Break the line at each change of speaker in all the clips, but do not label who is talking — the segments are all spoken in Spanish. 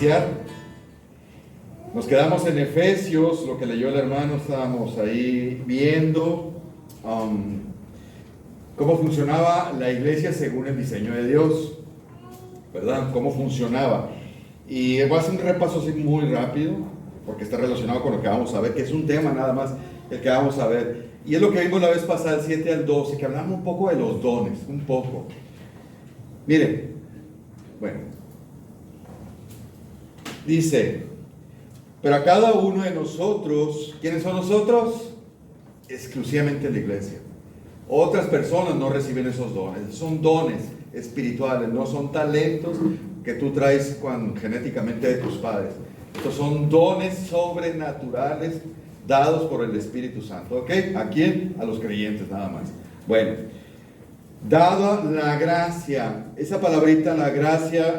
iniciar. Nos quedamos en Efesios, lo que leyó el hermano, estábamos ahí viendo cómo funcionaba la iglesia según el diseño de Dios, ¿verdad? Cómo funcionaba. Y voy a hacer un repaso así muy rápido, porque está relacionado con lo que vamos a ver, que es un tema nada más el que vamos a ver. Y es lo que vimos la vez pasada, el 7 al 12, que hablamos un poco de los dones, un poco. Miren, bueno, dice, pero a cada uno de nosotros, ¿quiénes son nosotros? Exclusivamente la iglesia. Otras personas no reciben esos dones, son dones espirituales, no son talentos que tú traes genéticamente de tus padres. Estos son dones sobrenaturales dados por el Espíritu Santo. ¿Ok? ¿A quién? A los creyentes nada más. Bueno, dada la gracia, esa palabrita, la gracia,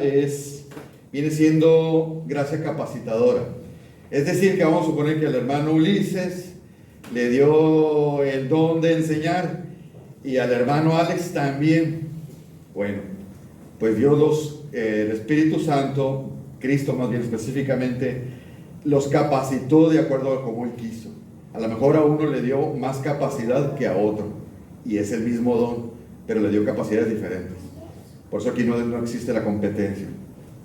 viene siendo gracia capacitadora. Es decir, que vamos a suponer que el hermano Ulises le dio el don de enseñar y al hermano Alex también. Bueno, pues Dios el Espíritu Santo, Cristo más bien específicamente, los capacitó de acuerdo a como Él quiso. A lo mejor a uno le dio más capacidad que a otro, y es el mismo don, pero le dio capacidades diferentes. Por eso aquí no existe la competencia.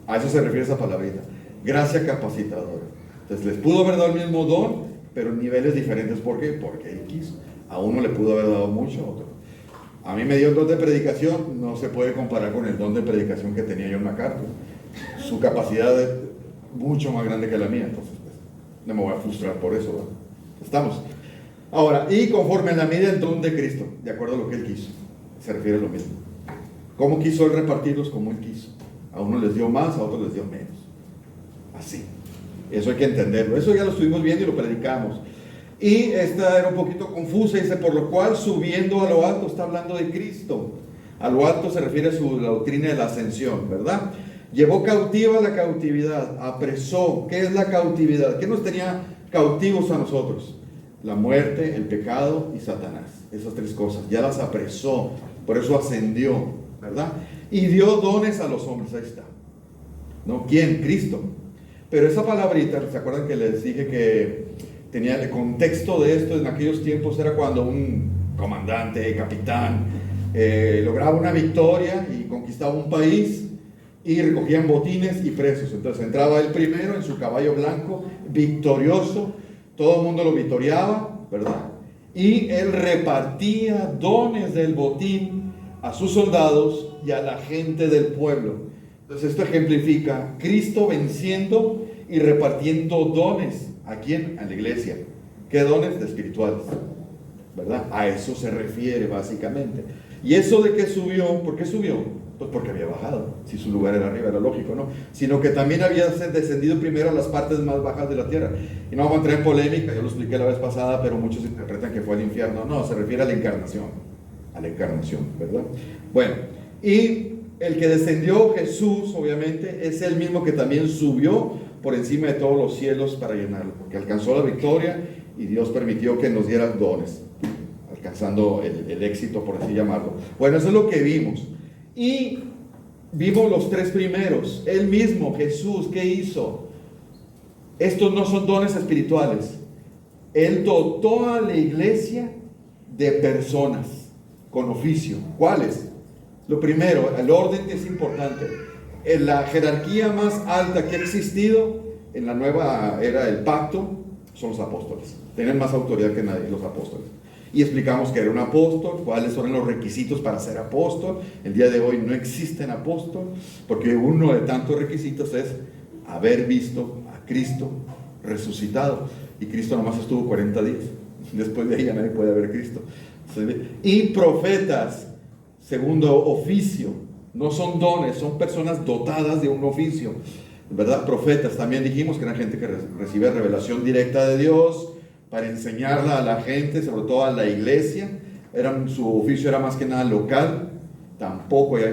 A eso se refiere esa palabrita, gracia capacitadora. Entonces les pudo haber dado el mismo don, pero en niveles diferentes. ¿Por qué? Porque Él quiso. A uno le pudo haber dado mucho, a otro. A mí me dio el don de predicación, no se puede comparar con el don de predicación que tenía John MacArthur. Su capacidad es mucho más grande que la mía, entonces pues, no me voy a frustrar por eso, ¿verdad? Estamos. Ahora, y conforme a la medida del don de Cristo, de acuerdo a lo que Él quiso, se refiere a lo mismo. ¿Cómo quiso Él repartirlos? Como Él quiso. A uno les dio más, a otros les dio menos. Así. Eso hay que entenderlo. Eso ya lo estuvimos viendo y lo predicamos. Y esta era un poquito confusa, dice, por lo cual subiendo a lo alto, está hablando de Cristo. A lo alto se refiere a su doctrina de la ascensión, ¿verdad? Llevó cautiva la cautividad, apresó. ¿Qué es la cautividad? ¿Qué nos tenía cautivos a nosotros? La muerte, el pecado y Satanás. Esas tres cosas, ya las apresó, por eso ascendió, ¿verdad? Y dio dones a los hombres, ahí está. ¿No? ¿Quién? Cristo. Pero esa palabrita, ¿se acuerdan que les dije que tenía el contexto de esto en aquellos tiempos? Era cuando un comandante, capitán, lograba una victoria y conquistaba un país y recogían botines y presos. Entonces entraba él primero en su caballo blanco, victorioso, todo el mundo lo victoriaba, ¿verdad? Y él repartía dones del botín a sus soldados y a la gente del pueblo. Entonces esto ejemplifica Cristo venciendo y repartiendo dones. ¿A quién? A la iglesia. ¿Qué dones? De espirituales, ¿verdad? A eso se refiere básicamente. ¿Y eso de qué subió? ¿Por qué subió? Pues porque había bajado. Si su lugar era arriba, era lógico, ¿no? Sino que también había descendido primero a las partes más bajas de la tierra. Y no vamos a entrar en polémica, yo lo expliqué la vez pasada, pero muchos interpretan que fue al infierno. No, se refiere a la encarnación. A la encarnación, ¿verdad? Bueno, y el que descendió, Jesús, obviamente, es el mismo que también subió por encima de todos los cielos para llenarlo, porque alcanzó la victoria y Dios permitió que nos diera dones, alcanzando el éxito, por así llamarlo. Bueno, eso es lo que vimos. Y vimos los tres primeros. Él mismo, Jesús, ¿qué hizo? Estos no son dones espirituales. Él dotó a la iglesia de personas con oficio. ¿Cuáles? Lo primero, el orden es importante. En la jerarquía más alta que ha existido en la nueva era del pacto son los apóstoles. Tienen más autoridad que nadie, los apóstoles. Y explicamos que era un apóstol, cuáles son los requisitos para ser apóstol. El día de hoy no existen apóstoles, porque uno de tantos requisitos es haber visto a Cristo resucitado. Y Cristo nomás estuvo 40 días. Después de ahí ya nadie puede ver a Cristo. Y profetas, segundo oficio. No son dones, son personas dotadas de un oficio, ¿verdad? Profetas, también dijimos que eran gente que recibe revelación directa de Dios para enseñarla a la gente, sobre todo a la iglesia. Su oficio era más que nada local. Tampoco ya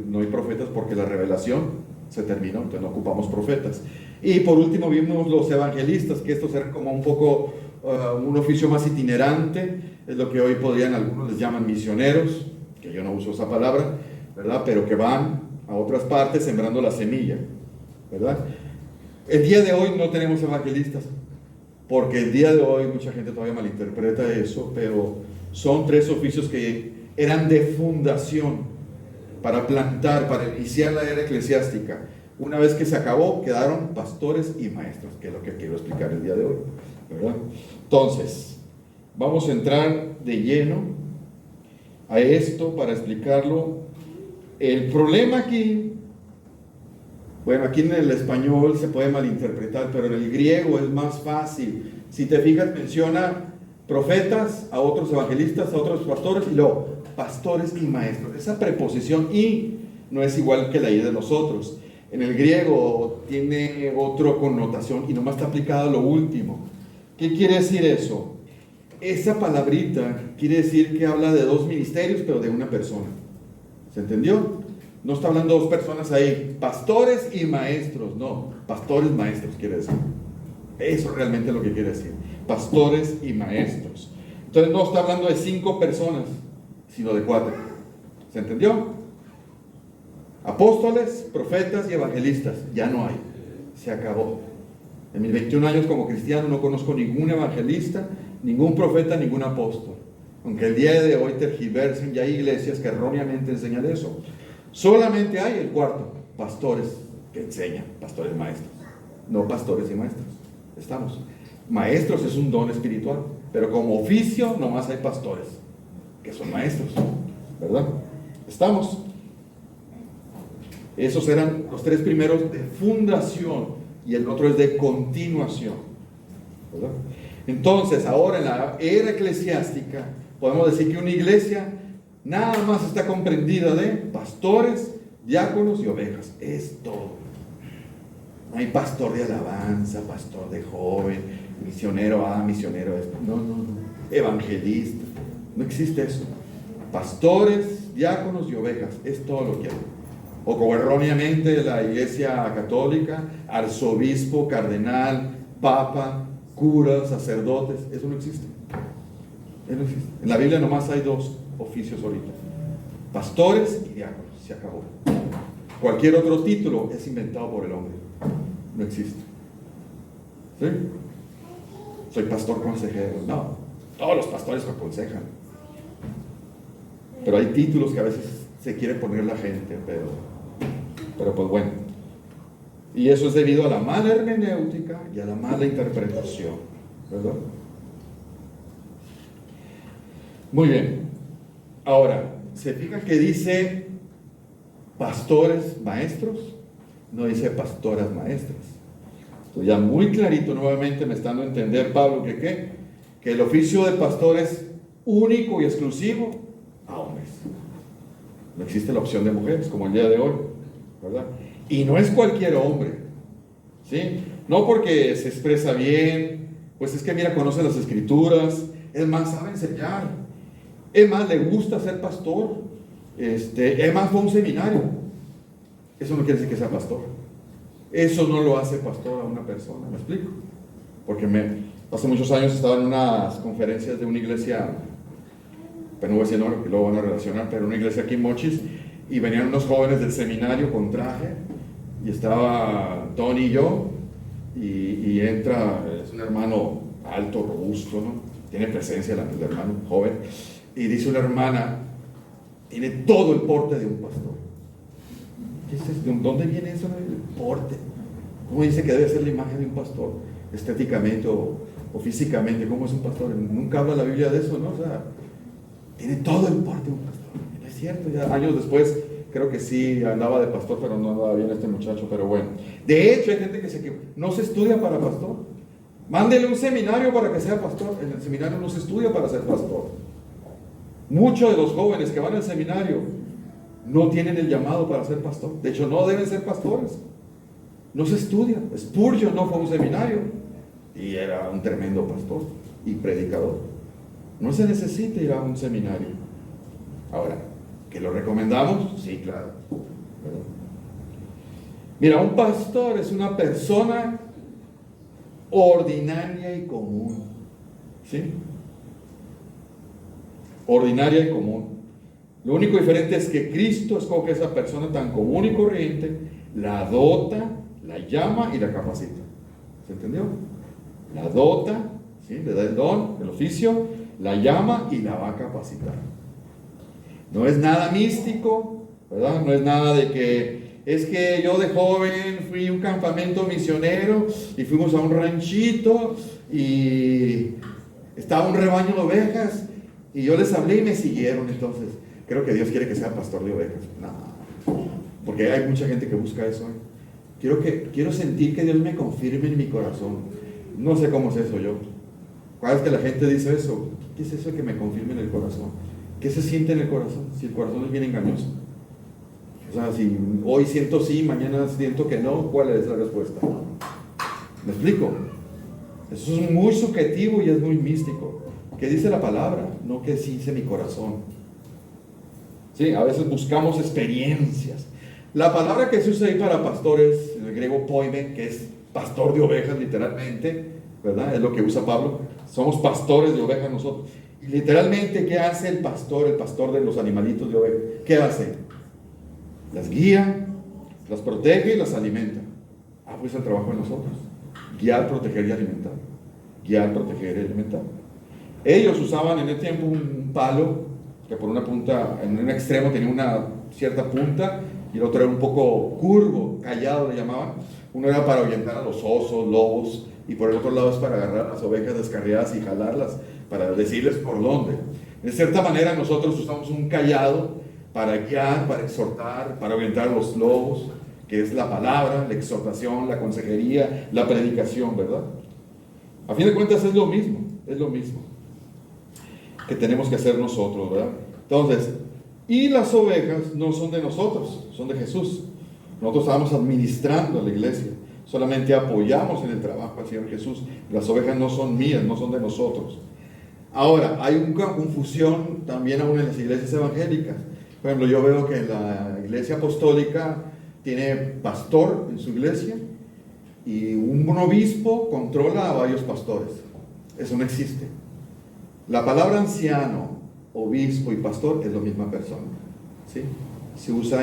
no hay profetas porque la revelación se terminó, entonces no ocupamos profetas. Y por último vimos los evangelistas, que estos eran como un poco un oficio más itinerante, es lo que hoy algunos les llaman misioneros, que yo no uso esa palabra, ¿verdad? Pero que van a otras partes sembrando la semilla, ¿verdad? El día de hoy no tenemos evangelistas, porque el día de hoy mucha gente todavía malinterpreta eso, pero son 3 oficios que eran de fundación para plantar, para iniciar la era eclesiástica. Una vez que se acabó, quedaron pastores y maestros, que es lo que quiero explicar el día de hoy, ¿verdad? Entonces, vamos a entrar de lleno a esto para explicarlo. El problema aquí, bueno, aquí en el español se puede malinterpretar, pero en el griego es más fácil. Si te fijas, menciona profetas, a otros evangelistas, a otros pastores, y luego pastores y maestros. Esa preposición "y" no es igual que la "y" de nosotros. En el griego tiene otra connotación y nomás está aplicado a lo último. ¿Qué quiere decir eso? Esa palabrita quiere decir que habla de 2 ministerios, pero de una persona. ¿Se entendió? No está hablando 2 personas ahí, pastores y maestros. No, pastores, maestros quiere decir. Eso es realmente lo que quiere decir. Pastores y maestros. Entonces no está hablando de 5 personas, sino de 4. ¿Se entendió? Apóstoles, profetas y evangelistas. Ya no hay. Se acabó. En mis 21 años como cristiano no conozco ningún evangelista, ningún profeta, ningún apóstol. Aunque el día de hoy tergiversen, ya hay iglesias que erróneamente enseñan eso. Solamente hay el 4, pastores que enseñan, pastores maestros. No pastores y maestros. Estamos. Maestros es un don espiritual, pero como oficio nomás hay pastores, que son maestros, ¿verdad? Estamos. Esos eran los 3 primeros de fundación y el otro es de continuación, ¿verdad? Entonces, ahora en la era eclesiástica, podemos decir que una iglesia nada más está comprendida de pastores, diáconos y ovejas. Es todo. No hay pastor de alabanza, pastor de joven, misionero A, misionero esto. No. Evangelista. No existe eso. Pastores, diáconos y ovejas. Es todo lo que hay. O como erróneamente la iglesia católica, arzobispo, cardenal, papa, cura, sacerdotes. Eso no existe. Eso no existe. En la Biblia nomás hay 2 oficios ahorita: pastores y diáconos. Se acabó. Cualquier otro título es inventado por el hombre. No existe. ¿Sí? Soy pastor consejero. No, todos los pastores aconsejan. Pero hay títulos que a veces se quiere poner la gente, pero pues bueno. Y eso es debido a la mala hermenéutica y a la mala interpretación, ¿verdad? Muy bien. Ahora, ¿se fija que dice pastores maestros? No dice pastoras maestras. Entonces ya muy clarito nuevamente me está dando a entender Pablo que el oficio de pastor es único y exclusivo a hombres. No existe la opción de mujeres como el día de hoy, ¿verdad? Y no es cualquier hombre, ¿sí? No porque se expresa bien, pues es que mira, conoce las escrituras, es más, sabe enseñar, es más, le gusta ser pastor, es más, fue a un seminario. Eso no quiere decir que sea pastor. Eso no lo hace pastor a una persona, ¿me explico? Porque hace muchos años estaba en unas conferencias de una iglesia, pero no voy a decir no, que luego van a relacionar, pero una iglesia aquí en Mochis, y venían unos jóvenes del seminario con traje, y estaba Tony y yo, y entra, es un hermano alto, robusto, ¿no? Tiene presencia el hermano, joven, y dice una hermana, tiene todo el porte de un pastor. ¿Qué es eso? ¿De dónde viene eso? El porte. ¿Cómo dice que debe ser la imagen de un pastor? Estéticamente o físicamente, ¿cómo es un pastor? Nunca habla la Biblia de eso, ¿no? O sea, tiene todo el porte de un pastor. No es cierto, ya años después creo que sí andaba de pastor, pero no andaba bien este muchacho, pero bueno. De hecho, hay gente que no se estudia para pastor. Mándele un seminario para que sea pastor. En el seminario no se estudia para ser pastor. Muchos de los jóvenes que van al seminario no tienen el llamado para ser pastor. De hecho, no deben ser pastores. No se estudia. Spurgeon no fue a un seminario y era un tremendo pastor y predicador. No se necesita ir a un seminario. Ahora, ¿que lo recomendamos? Sí, claro. Mira, un pastor es una persona ordinaria y común. ¿Sí? Ordinaria y común. Lo único diferente es que Cristo escoge a esa persona tan común y corriente, la dota, la llama y la capacita. ¿Se entendió? La dota, ¿sí? Le da el don, el oficio, la llama y la va a capacitar. No es nada místico, ¿verdad? No es nada de que es que yo de joven fui a un campamento misionero y fuimos a un ranchito y estaba un rebaño de ovejas y yo les hablé y me siguieron. Entonces creo que Dios quiere que sea pastor de ovejas. No, porque hay mucha gente que busca eso. Quiero sentir que Dios me confirme en mi corazón. No sé cómo es eso yo. Cada vez que la gente dice eso, ¿qué es eso de que me confirme en el corazón? ¿Qué se siente en el corazón? Si el corazón es bien engañoso. O sea, si hoy siento sí, mañana siento que no, ¿cuál es la respuesta? ¿Me explico? Eso es muy subjetivo y es muy místico. ¿Qué dice la palabra? No que sí dice mi corazón. Sí, a veces buscamos experiencias. La palabra que se usa ahí para pastores, en el griego poime, que es pastor de ovejas literalmente, ¿verdad? Es lo que usa Pablo. Somos pastores de ovejas nosotros. Y literalmente, ¿qué hace el pastor de los animalitos de ovejas? ¿Qué hace? Las guía, las protege y las alimenta. Pues el trabajo de nosotros. Guiar, proteger y alimentar. Guiar, proteger y alimentar. Ellos usaban en el tiempo un palo que por una punta, en un extremo tenía una cierta punta y el otro era un poco curvo, callado le llamaban. Uno era para ahuyentar a los osos, lobos, y por el otro lado es para agarrar a las ovejas descarriadas y jalarlas, para decirles por dónde. De cierta manera nosotros usamos un callado para guiar, para exhortar, para ahuyentar a los lobos, que es la palabra, la exhortación, la consejería, la predicación, ¿verdad? A fin de cuentas es lo mismo que tenemos que hacer nosotros, ¿verdad? Entonces, y las ovejas no son de nosotros, son de Jesús. Nosotros estamos administrando la iglesia, solamente apoyamos en el trabajo al Señor Jesús. Las ovejas no son mías, no son de nosotros. Ahora, hay una confusión también aún en las iglesias evangélicas. Por ejemplo, yo veo que la iglesia apostólica tiene pastor en su iglesia y un obispo controla a varios pastores. Eso no existe. La palabra anciano, obispo y pastor es la misma persona, ¿sí? Se usa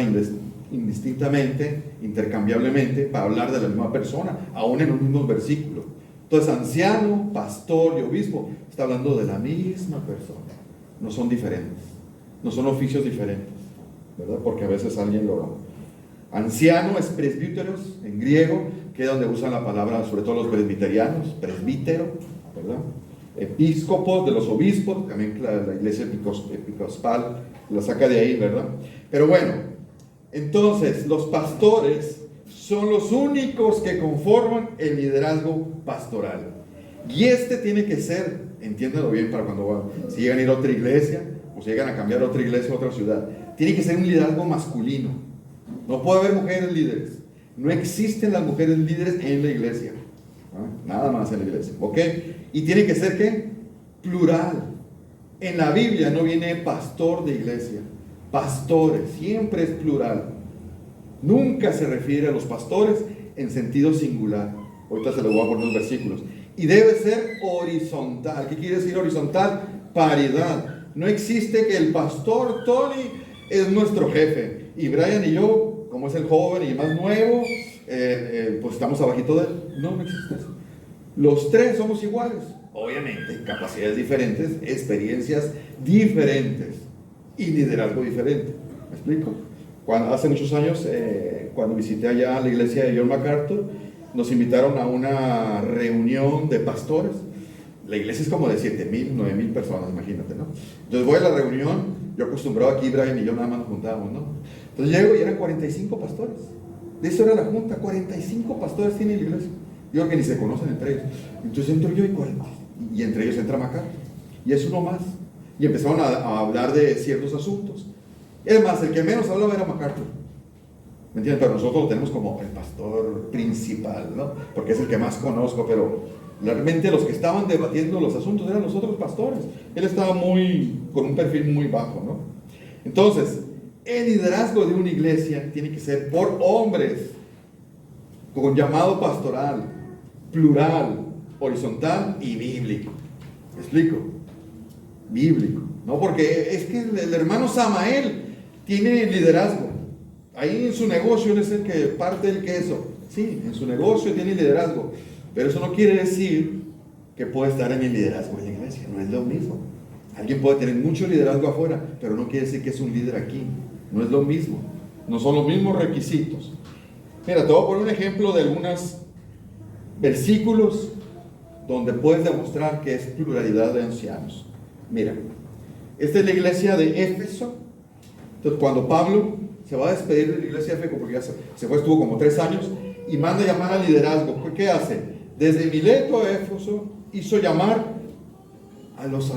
indistintamente, intercambiablemente, para hablar de la misma persona, aún en los mismos versículos. Entonces, anciano, pastor y obispo está hablando de la misma persona. No son diferentes, no son oficios diferentes, ¿verdad? Porque a veces alguien lo... Anciano es presbíteros en griego, que es donde usan la palabra, sobre todo los presbiterianos, presbítero, ¿verdad? Episcopos, de los obispos, también la iglesia episcopal la saca de ahí, ¿verdad? Pero bueno, entonces los pastores son los únicos que conforman el liderazgo pastoral. Y este tiene que ser, entiéndanlo bien para cuando si llegan a ir a otra iglesia, o si llegan a cambiar a otra iglesia, a otra ciudad, tiene que ser un liderazgo masculino. No puede haber mujeres líderes. No existen las mujeres líderes en la iglesia. Nada más en la iglesia, ¿ok? Y tiene que ser, ¿qué? Plural. En la Biblia no viene pastor de iglesia, pastores, siempre es plural. Nunca se refiere a los pastores en sentido singular. Ahorita se lo voy a poner en los versículos. Y debe ser horizontal. ¿Qué quiere decir horizontal? Paridad. No existe que el pastor Tony es nuestro jefe y Brian y yo, como es el joven y más nuevo, pues estamos abajito de él. No existe eso. Los tres somos iguales. Obviamente, capacidades diferentes, experiencias diferentes y liderazgo diferente. ¿Me explico? Hace muchos años, cuando visité allá la iglesia de John MacArthur, nos invitaron a una reunión de pastores. La iglesia es como de 7,000, 9,000 personas, imagínate, ¿no? Entonces voy a la reunión, yo acostumbrado aquí, Brian y yo nada más nos juntábamos, ¿no? Entonces llego y eran 45 pastores. De eso era la junta, 45 pastores tiene la iglesia. Digo que ni se conocen entre ellos. Entonces entro yo y entre ellos entra MacArthur. Y es uno más. Y empezaron a hablar de ciertos asuntos. Es más, el que menos hablaba era MacArthur. ¿Me entienden? Pero nosotros lo tenemos como el pastor principal, ¿no? Porque es el que más conozco, pero realmente los que estaban debatiendo los asuntos eran los otros pastores. Él estaba con un perfil muy bajo, ¿no? Entonces, el liderazgo de una iglesia tiene que ser por hombres, con llamado pastoral, plural, horizontal y bíblico. ¿Me explico? Bíblico. No, porque es que el hermano Samael tiene liderazgo. Ahí en su negocio él es el que parte el queso. Sí, en su negocio tiene liderazgo, pero eso no quiere decir que puede estar en el liderazgo en la iglesia, no es lo mismo. Alguien puede tener mucho liderazgo afuera, pero no quiere decir que es un líder aquí, no es lo mismo, no son los mismos requisitos. Mira, te voy a poner un ejemplo de algunos versículos donde puedes demostrar que es pluralidad de ancianos. Mira, esta es la iglesia de Éfeso. Entonces, cuando Pablo se va a despedir de la iglesia de Éfeso, porque ya se fue, estuvo como 3 años, y manda llamar al liderazgo, ¿qué hace? Desde Mileto a Éfeso hizo llamar a los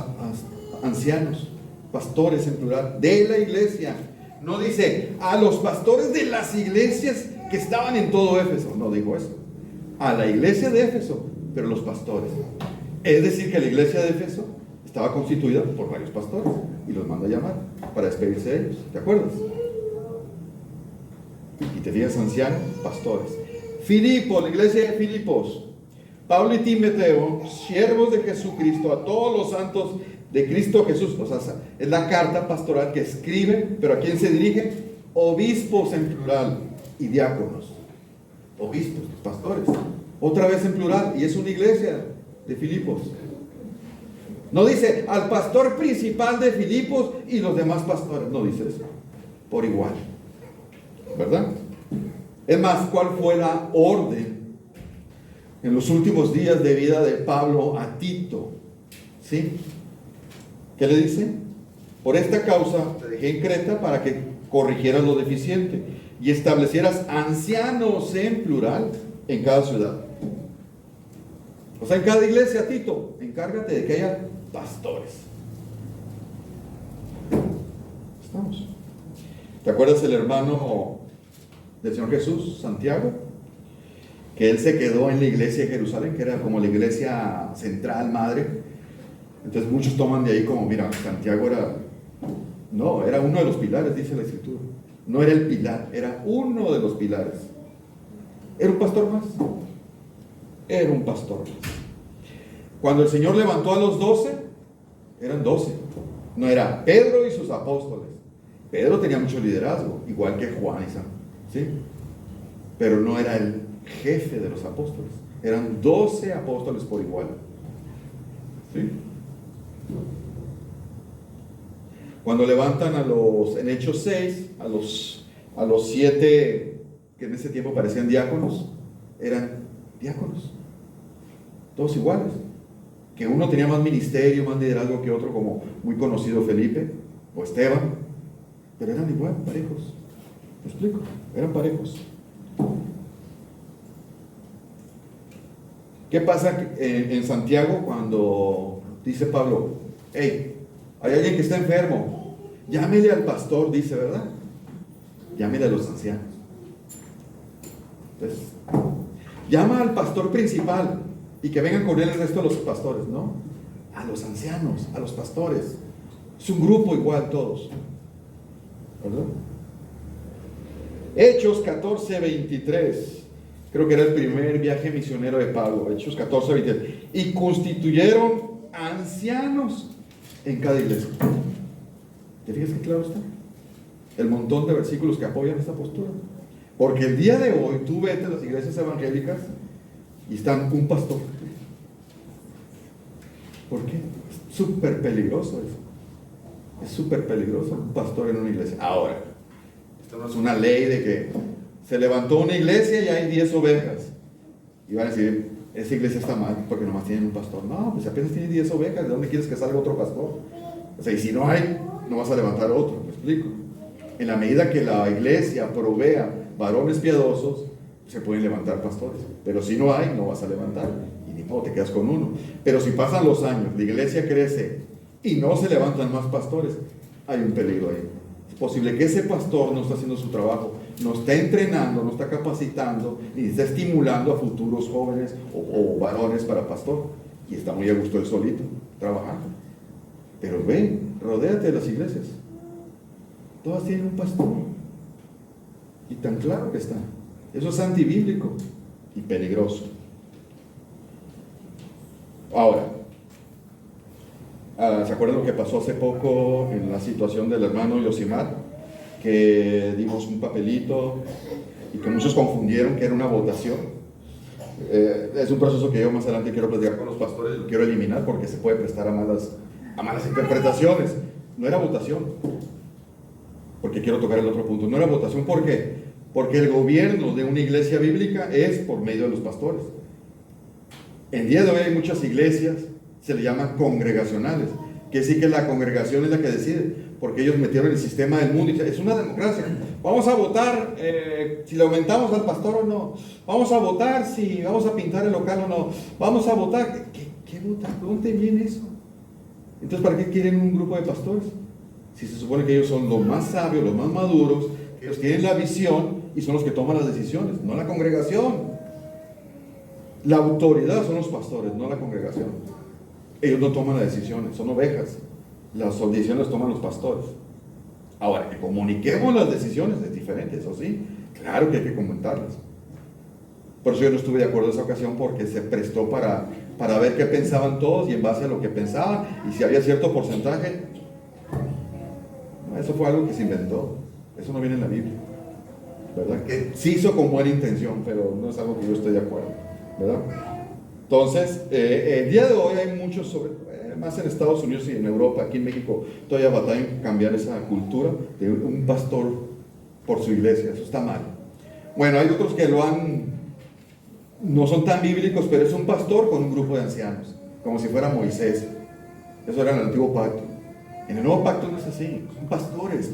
ancianos, pastores en plural, de la iglesia. No dice a los pastores de las iglesias que estaban en todo Éfeso, no dijo eso. A la iglesia de Éfeso, pero los pastores. Es decir, que la iglesia de Éfeso estaba constituida por varios pastores y los manda a llamar para despedirse de ellos. ¿Te acuerdas? Y te fijas, ancianos, pastores. Filipo, la iglesia de Filipos. Pablo y Timoteo, siervos de Jesucristo, a todos los santos de Cristo Jesús. O sea, es la carta pastoral que escribe, pero ¿a quién se dirige? Obispos en plural y diáconos. Obispos, pastores. Otra vez en plural, y es una iglesia de Filipos. No dice al pastor principal de Filipos y los demás pastores. No dice eso. Por igual. ¿Verdad? Es más, ¿cuál fue la orden en los últimos días de vida de Pablo a Tito? ¿Sí? ¿Qué le dice? Por esta causa te dejé en Creta para que corrigieras lo deficiente y establecieras ancianos en plural en cada ciudad. O sea, en cada iglesia, Tito, encárgate de que haya pastores. Estamos. ¿Te acuerdas el hermano del Señor Jesús, Santiago? Que él se quedó en la iglesia de Jerusalén, que era como la iglesia central, madre. Entonces muchos toman de ahí como, mira, Santiago era uno de los pilares, dice la Escritura. No era el pilar, era uno de los pilares. Era un pastor más. Era un pastor más. Cuando el Señor levantó a los 12, eran 12. No era Pedro y sus apóstoles. Pedro tenía mucho liderazgo, igual que Juan y San, ¿sí? Pero no era el jefe de los apóstoles. Eran 12 apóstoles por igual. ¿Sí? Cuando levantan en Hechos 6, a los 7 que en ese tiempo parecían diáconos, eran diáconos. Todos iguales. Que uno tenía más ministerio, más liderazgo que otro, como muy conocido Felipe o Esteban. Pero eran igual, parejos. ¿Me explico? Eran parejos. ¿Qué pasa en Santiago cuando dice Pablo, hey, hay alguien que está enfermo, llámele al pastor, dice, ¿verdad? Llámele a los ancianos. Entonces, llama al pastor principal y que vengan con él el resto de los pastores, ¿no? A los ancianos, a los pastores. Es un grupo igual todos, ¿verdad? Hechos 14:23. Creo que era el primer viaje misionero de Pablo. Hechos 14:23. Y constituyeron ancianos en cada iglesia. ¿Te fijas qué claro está? El montón de versículos que apoyan esta postura. Porque el día de hoy tú vete a las iglesias evangélicas y están un pastor. ¿Por qué? Es súper peligroso eso. Es súper peligroso un pastor en una iglesia. Ahora, esto no es una ley de que se levantó una iglesia y hay 10 ovejas. Y van a decir, esa iglesia está mal porque nomás tienen un pastor. No, pues apenas tiene 10 ovejas, ¿de dónde quieres que salga otro pastor? O sea, y si no hay, no vas a levantar otro, ¿me explico? En la medida que la iglesia provea varones piadosos, se pueden levantar pastores. Pero si no hay, no vas a levantar. Y ni modo, te quedas con uno. Pero si pasan los años, la iglesia crece y no se levantan más pastores, hay un peligro ahí. Es posible que ese pastor no está haciendo su trabajo, no está entrenando, no está capacitando, ni está estimulando a futuros jóvenes o varones para pastor. Y está muy a gusto él solito, trabajando. Pero ven, rodéate de las iglesias. Todas tienen un pastor. Y tan claro que está. Eso es antibíblico y peligroso. Ahora, ¿se acuerdan lo que pasó hace poco en la situación del hermano Yosimar? Que dimos un papelito y que muchos confundieron que era una votación. Es un proceso que yo más adelante quiero platicar con los pastores, lo quiero eliminar porque se puede prestar a malas interpretaciones. No era votación, porque quiero tocar el otro punto. No era votación, ¿por qué? Porque el gobierno de una iglesia bíblica es por medio de los pastores. En día de hoy hay muchas iglesias, se le llaman congregacionales, que sí que la congregación es la que decide, porque ellos metieron el sistema del mundo y dicen, es una democracia. Vamos a votar si le aumentamos al pastor o no. Vamos a votar si vamos a pintar el local o no. Vamos a votar. ¿Qué votar? ¿Dónde viene eso? Entonces, ¿para qué quieren un grupo de pastores? Si se supone que ellos son los más sabios, los más maduros, que ellos tienen la visión y son los que toman las decisiones, no la congregación. La autoridad son los pastores, no la congregación. Ellos no toman las decisiones, son ovejas. Las decisiones las toman los pastores. Ahora, que comuniquemos las decisiones es diferente, eso sí. Claro que hay que comentarlas. Por eso yo no estuve de acuerdo en esa ocasión, porque se prestó para ver qué pensaban todos y en base a lo que pensaban y si había cierto porcentaje. No, eso fue algo que se inventó. Eso no viene en la Biblia, ¿verdad? Que se hizo con buena intención, pero no es algo que yo esté de acuerdo, ¿verdad? Entonces, el día de hoy hay muchos, más en Estados Unidos y en Europa, aquí en México, todavía batallan en cambiar esa cultura de un pastor por su iglesia. Eso está mal. Bueno, hay otros que no son tan bíblicos, pero es un pastor con un grupo de ancianos, como si fuera Moisés. Eso era en el antiguo pacto. En el nuevo pacto no es así, son pastores.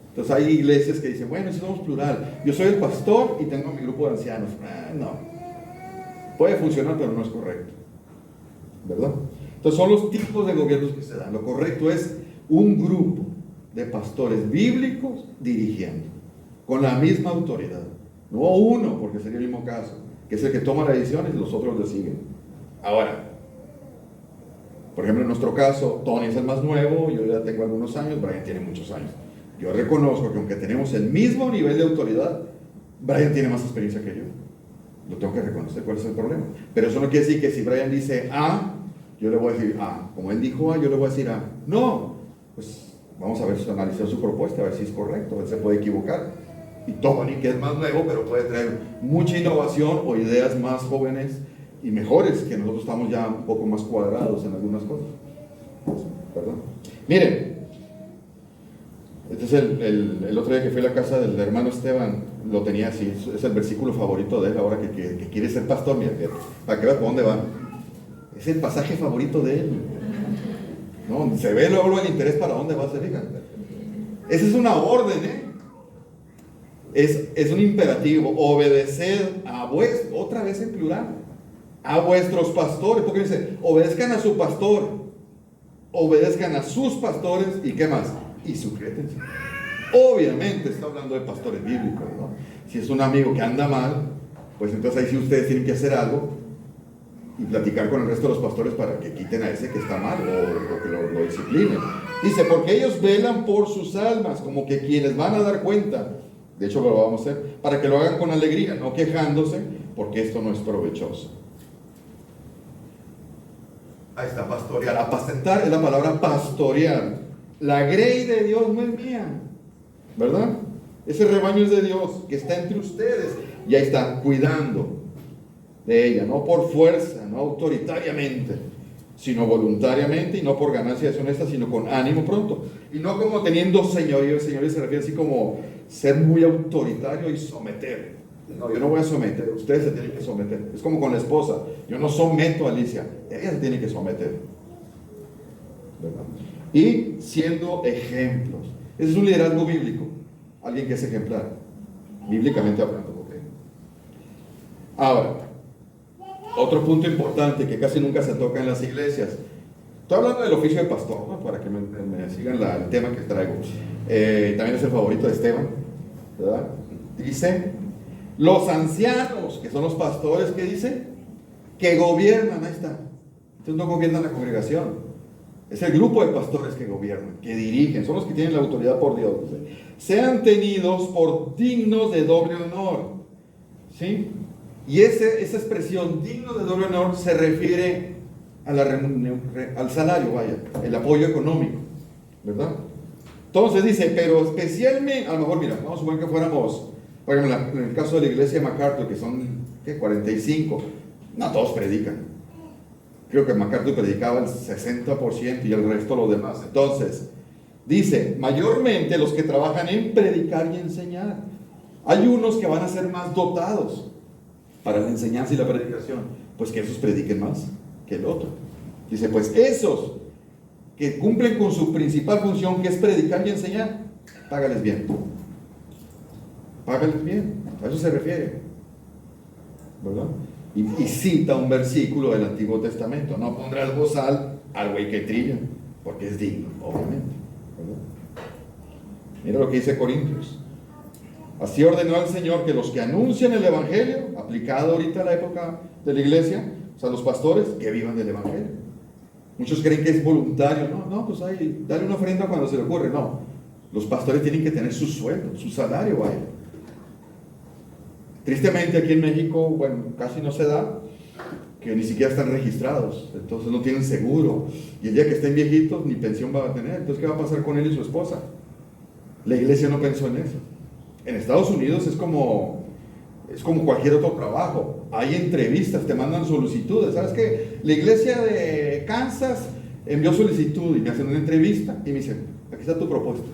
Entonces hay iglesias que dicen, bueno, si somos plural, yo soy el pastor y tengo mi grupo de ancianos. No. Puede funcionar, pero no es correcto, ¿verdad? Entonces son los tipos de gobiernos que se dan. Lo correcto es un grupo de pastores bíblicos dirigiendo, con la misma autoridad. No uno, porque sería el mismo caso, que es el que toma las decisiones y los otros le siguen. Ahora, por ejemplo, en nuestro caso, Tony es el más nuevo, yo ya tengo algunos años, Brian tiene muchos años. Yo reconozco que aunque tenemos el mismo nivel de autoridad, Brian tiene más experiencia que yo. Lo tengo que reconocer, ¿cuál es el problema? Pero eso no quiere decir que si Brian dice A, yo le voy a decir A. Como él dijo A, yo le voy a decir A. No, pues vamos a ver, analizar su propuesta, a ver si es correcto, él se puede equivocar. Y Tony, que es más nuevo, pero puede traer mucha innovación o ideas más jóvenes y mejores, que nosotros estamos ya un poco más cuadrados en algunas cosas, ¿verdad? Miren, este es el otro día que fui a la casa del hermano Esteban, lo tenía así, es el versículo favorito de él ahora que quiere ser pastor, mira, para que veas por dónde va. Es el pasaje favorito de él. ¿No? Se ve luego el interés para dónde va a ser, fíjate. Esa es una orden, Es un imperativo, obedeced a vuestros, otra vez en plural, a vuestros pastores, porque dice, obedezcan a su pastor, obedezcan a sus pastores, ¿y qué más? Y sujétense. Obviamente está hablando de pastores bíblicos, ¿no? Si es un amigo que anda mal, pues entonces ahí sí ustedes tienen que hacer algo y platicar con el resto de los pastores para que quiten a ese que está mal o que lo disciplinen. Dice, porque ellos velan por sus almas, como que quienes van a dar cuenta, de hecho lo vamos a hacer, para que lo hagan con alegría, no quejándose, porque esto no es provechoso. Ahí está, pastorear. Apacentar es la palabra pastorear. La grey de Dios no es mía, ¿verdad? Ese rebaño es de Dios, que está entre ustedes. Y ahí está, cuidando de ella, no por fuerza, no autoritariamente, sino voluntariamente, y no por ganancia deshonesta, sino con ánimo pronto. Y no como teniendo señorío. El señorío se refiere así como ser muy autoritario y someter. No, yo no voy a someter, ustedes se tienen que someter. Es como con la esposa, yo no someto a Alicia, ella se tiene que someter, ¿verdad? Y siendo ejemplos. Ese es un liderazgo bíblico, alguien que es ejemplar, bíblicamente hablando, ¿ok? Ahora, otro punto importante que casi nunca se toca en las iglesias. Estoy hablando del oficio de pastor, ¿no? Para que me sigan el tema que traigo. También es el favorito de Esteban, ¿verdad? Dice, los ancianos, que son los pastores, ¿qué dice? Que gobiernan, ahí está. Entonces no gobiernan la congregación. Es el grupo de pastores que gobiernan, que dirigen, son los que tienen la autoridad por Dios. ¿Sí? Sean tenidos por dignos de doble honor. ¿Sí? Y esa expresión, digno de doble honor, se refiere a al salario, vaya, el apoyo económico, ¿verdad? Entonces dice, pero especialmente, a lo mejor, mira, vamos a suponer que fuéramos Por ejemplo, en el caso de la iglesia de MacArthur, que son, ¿qué? 45, no todos predican. Creo que MacArthur predicaba el 60% y el resto los demás. Entonces, dice, mayormente los que trabajan en predicar y enseñar. Hay unos que van a ser más dotados para la enseñanza y la predicación, pues que esos prediquen más que el otro. Dice, pues esos que cumplen con su principal función, que es predicar y enseñar, págales bien. Págales bien, a eso se refiere, ¿verdad? Y cita un versículo del Antiguo Testamento: no pondrá el bozal al güey que trilla, porque es digno, obviamente, ¿verdad? Mira lo que dice Corintios: así ordenó el Señor que los que anuncian el Evangelio, aplicado ahorita a la época de la iglesia, o sea, los pastores, que vivan del Evangelio. Muchos creen que es voluntario. No, pues ahí, dale una ofrenda cuando se le ocurre. No, los pastores tienen que tener su sueldo, su salario, vaya. Tristemente aquí en México, bueno, casi no se da, que ni siquiera están registrados, entonces no tienen seguro, y el día que estén viejitos ni pensión van a tener. Entonces, ¿qué va a pasar con él y su esposa? La iglesia no pensó en eso. En Estados Unidos es como cualquier otro trabajo. Hay entrevistas, te mandan solicitudes. ¿Sabes qué? La iglesia de Kansas envió solicitud y me hacen una entrevista y me dicen: aquí está tu propuesta,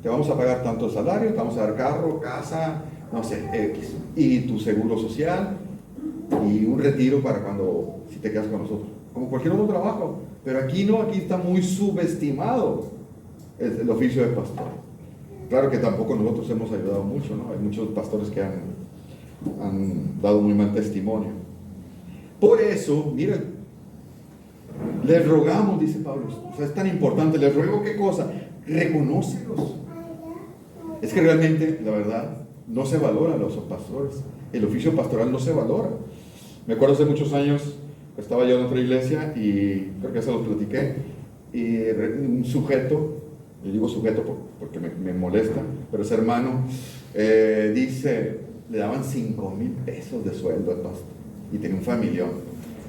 te vamos a pagar tanto de salario, te vamos a dar carro, casa, no sé, X, y tu seguro social y un retiro para cuando, si te quedas con nosotros, como cualquier otro trabajo. Pero aquí no, aquí está muy subestimado el oficio de pastor. Claro que tampoco nosotros hemos ayudado mucho, ¿no? Hay muchos pastores que han dado muy mal testimonio. Por eso, mira, les rogamos, dice Pablo, o sea, es tan importante, les ruego, ¿qué cosa? Reconócelos. Es que realmente, la verdad, no se valora a los pastores. El oficio pastoral no se valora. Me acuerdo hace muchos años, estaba yo en otra iglesia y creo que se los platiqué, y un sujeto, yo digo sujeto porque me molesta, pero es hermano, dice, le daban 5,000 pesos de sueldo al pastor y tenía un familión.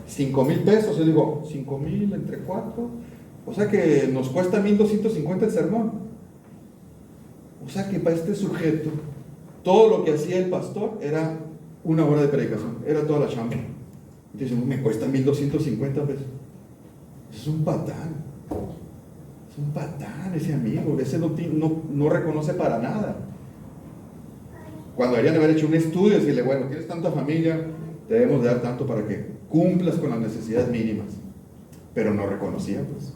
5,000 pesos, yo digo, 5,000 entre 4, o sea que nos cuesta 1,250 el sermón. O sea que para este sujeto, todo lo que hacía el pastor era una hora de predicación, era toda la chamba. Entonces, me cuesta 1,250 pesos. Es un patán. Es un patán ese amigo, ese no reconoce para nada. Cuando deberían haber hecho un estudio, decirle: bueno, tienes tanta familia, te debemos de dar tanto para que cumplas con las necesidades mínimas. Pero no reconocía, pues.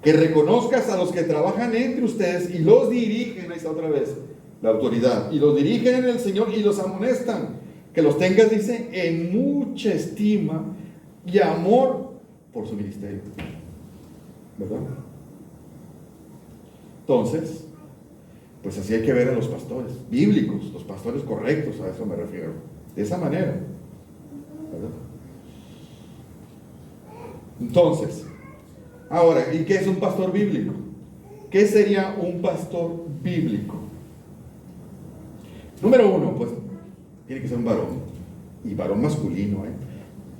Que reconozcas a los que trabajan entre ustedes y los dirigen, ahí está otra vez, la autoridad, y los dirigen en el Señor y los amonestan. Que los tengas, dice, en mucha estima y amor por su ministerio. ¿Verdad? Entonces, pues así hay que ver a los pastores bíblicos, los pastores correctos, a eso me refiero. De esa manera. ¿Verdad? Entonces, ahora, ¿y qué es un pastor bíblico? ¿Qué sería un pastor bíblico? Número uno, pues, tiene que ser un varón, y varón masculino,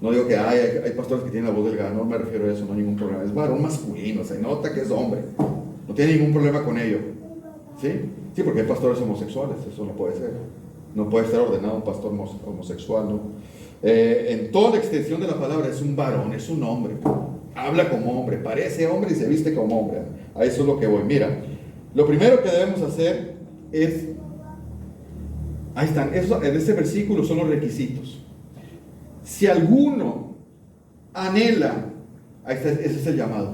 No digo que hay pastores que tienen la voz delgada, no me refiero a eso, no hay ningún problema. Es varón masculino, se nota que es hombre, no tiene ningún problema con ello. ¿Sí? Sí, porque hay pastores homosexuales, eso no puede ser. No puede estar ordenado un pastor homosexual, ¿no? En toda la extensión de la palabra es un varón, es un hombre. Habla como hombre, parece hombre y se viste como hombre. A eso es lo que voy. Mira, lo primero que debemos hacer es, ahí están, en ese versículo son los requisitos. Si alguno anhela, ahí está, ese es el llamado.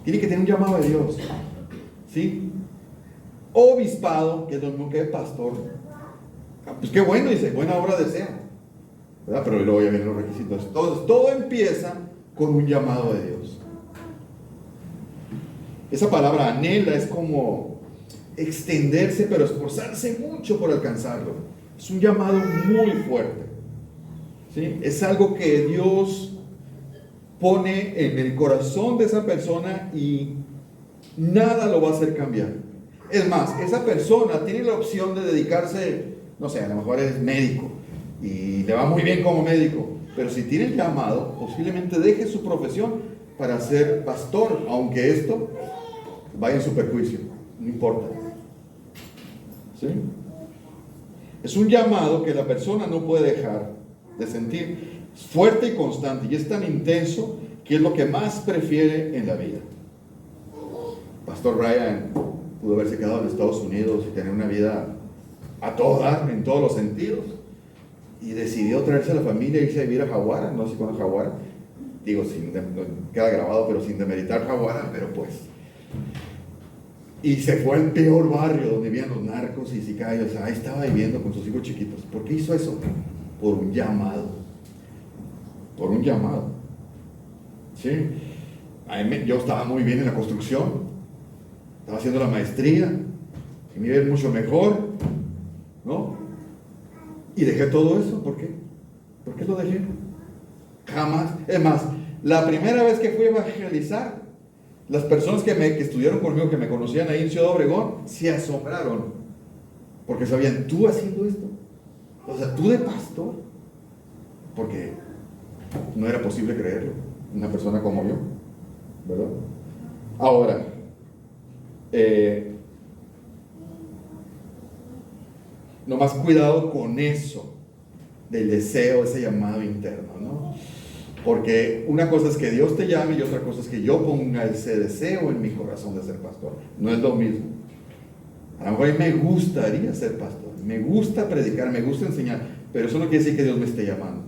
Tiene que tener un llamado de Dios. ¿Sí? Obispado, que es lo mismo que pastor. Pues qué bueno, dice, buena obra desea. ¿Verdad? Pero luego ya vienen los requisitos. Entonces, todo empieza con un llamado de Dios. Esa palabra anhela es como extenderse, pero esforzarse mucho por alcanzarlo. Es un llamado muy fuerte. ¿Sí? Es algo que Dios pone en el corazón de esa persona y nada lo va a hacer cambiar. Es más, esa persona tiene la opción de dedicarse, no sé, a lo mejor es médico y le va muy bien como médico, pero si tiene el llamado, posiblemente deje su profesión para ser pastor, aunque esto vaya en su perjuicio, no importa. ¿Sí? Es un llamado que la persona no puede dejar de sentir. Es fuerte y constante y es tan intenso que es lo que más prefiere en la vida. Pastor Ryan pudo haberse quedado en Estados Unidos y tener una vida a todo dar, en todos los sentidos, y decidió traerse a la familia e irse a vivir a Jaguara. No sé si conoce Jaguara, digo, queda grabado, pero sin demeritar Jaguara, pero pues. Y se fue al peor barrio donde vivían los narcos y sicarios. O sea, ahí estaba viviendo con sus hijos chiquitos. ¿Por qué hizo eso? Por un llamado. Por un llamado. ¿Sí? Yo estaba muy bien en la construcción. Estaba haciendo la maestría. Y me iba a ir mucho mejor. ¿No? Y dejé todo eso. ¿Por qué? ¿Por qué lo dejé? Jamás. Es más, la primera vez que fui a evangelizar, las personas que estudiaron conmigo, que me conocían ahí en Ciudad Obregón, se asombraron. Porque sabían, ¿tú haciendo esto? O sea, ¿tú de pastor? Porque no era posible creerlo. Una persona como yo. ¿Verdad? Ahora, no más cuidado con eso, del deseo, ese llamado interno, ¿no? Porque una cosa es que Dios te llame y otra cosa es que yo ponga ese deseo en mi corazón de ser pastor. No es lo mismo. A lo mejor a mí me gustaría ser pastor, me gusta predicar, me gusta enseñar, pero eso no quiere decir que Dios me esté llamando.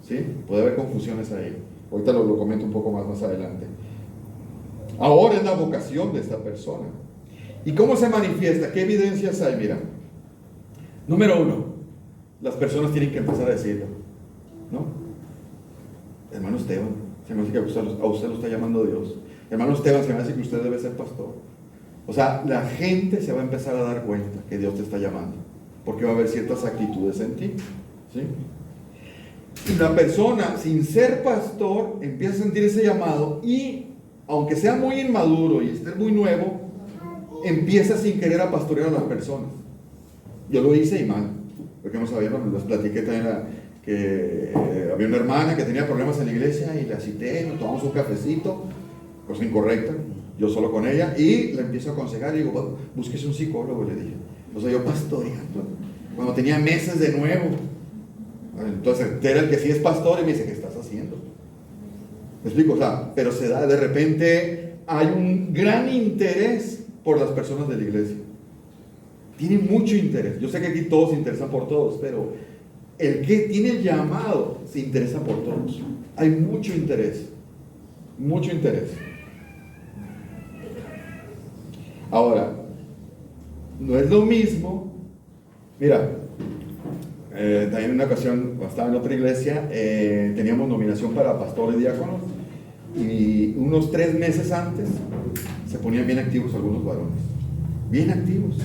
¿Sí? Puede haber confusiones ahí. Ahorita lo comento un poco más adelante. Ahora es la vocación de esta persona. ¿Y cómo se manifiesta? ¿Qué evidencias hay? Mira, número 1, las personas tienen que empezar a decirlo, ¿no? Hermano Esteban, se me hace que a usted lo está llamando Dios. Hermano Esteban, se me hace que usted debe ser pastor. O sea, la gente se va a empezar a dar cuenta que Dios te está llamando, porque va a haber ciertas actitudes en ti, ¿sí? Y la persona, sin ser pastor, empieza a sentir ese llamado y, aunque sea muy inmaduro y esté muy nuevo, empieza sin querer a pastorear a las personas. Yo lo hice y mal, porque no sabía, les platiqué también que había una hermana que tenía problemas en la iglesia y la cité, nos tomamos un cafecito, cosa incorrecta, yo solo con ella, y la empiezo a aconsejar y digo, bueno, búsquese un psicólogo, le dije. O sea, yo pastoreando, cuando tenía meses de nuevo. Entonces, era el que sí es pastor y me dice, ¿qué estás haciendo? ¿Me explico? O sea, pero se da, de repente hay un gran interés por las personas de la iglesia. Tienen mucho interés. Yo sé que aquí todos se interesan por todos, pero el que tiene el llamado se interesa por todos. Hay mucho interés. Mucho interés. Ahora, no es lo mismo. Mira, también en una ocasión, cuando estaba en otra iglesia, teníamos nominación para pastor y diáconos. Y unos 3 meses antes se ponían bien activos algunos varones. Bien activos,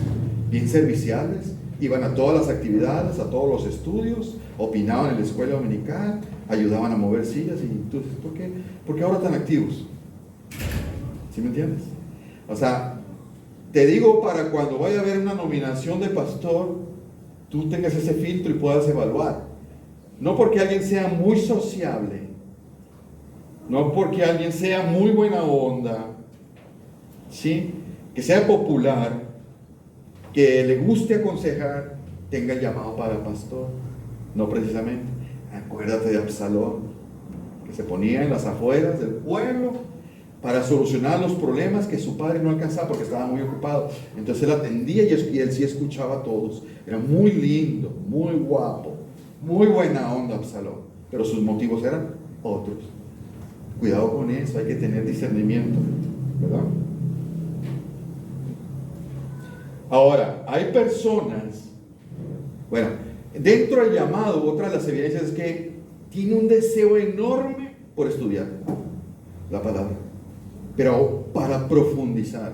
bien serviciales. Iban a todas las actividades, a todos los estudios, opinaban en la escuela dominical, ayudaban a mover sillas. Y tú dices, ¿por qué? Porque ahora están activos. ¿Sí me entiendes? O sea, te digo para cuando vaya a haber una nominación de pastor, tú tengas ese filtro y puedas evaluar. No porque alguien sea muy sociable, no porque alguien sea muy buena onda, ¿sí? Que sea popular, que le guste aconsejar, tenga el llamado para pastor. No precisamente. Acuérdate de Absalón, que se ponía en las afueras del pueblo para solucionar los problemas que su padre no alcanzaba porque estaba muy ocupado. Entonces él atendía y él sí escuchaba a todos. Era muy lindo, muy guapo, muy buena onda Absalón, pero sus motivos eran otros. Cuidado con eso, hay que tener discernimiento, ¿verdad? Ahora, hay personas, bueno, dentro del llamado, otra de las evidencias es que tiene un deseo enorme por estudiar la palabra, pero para profundizar,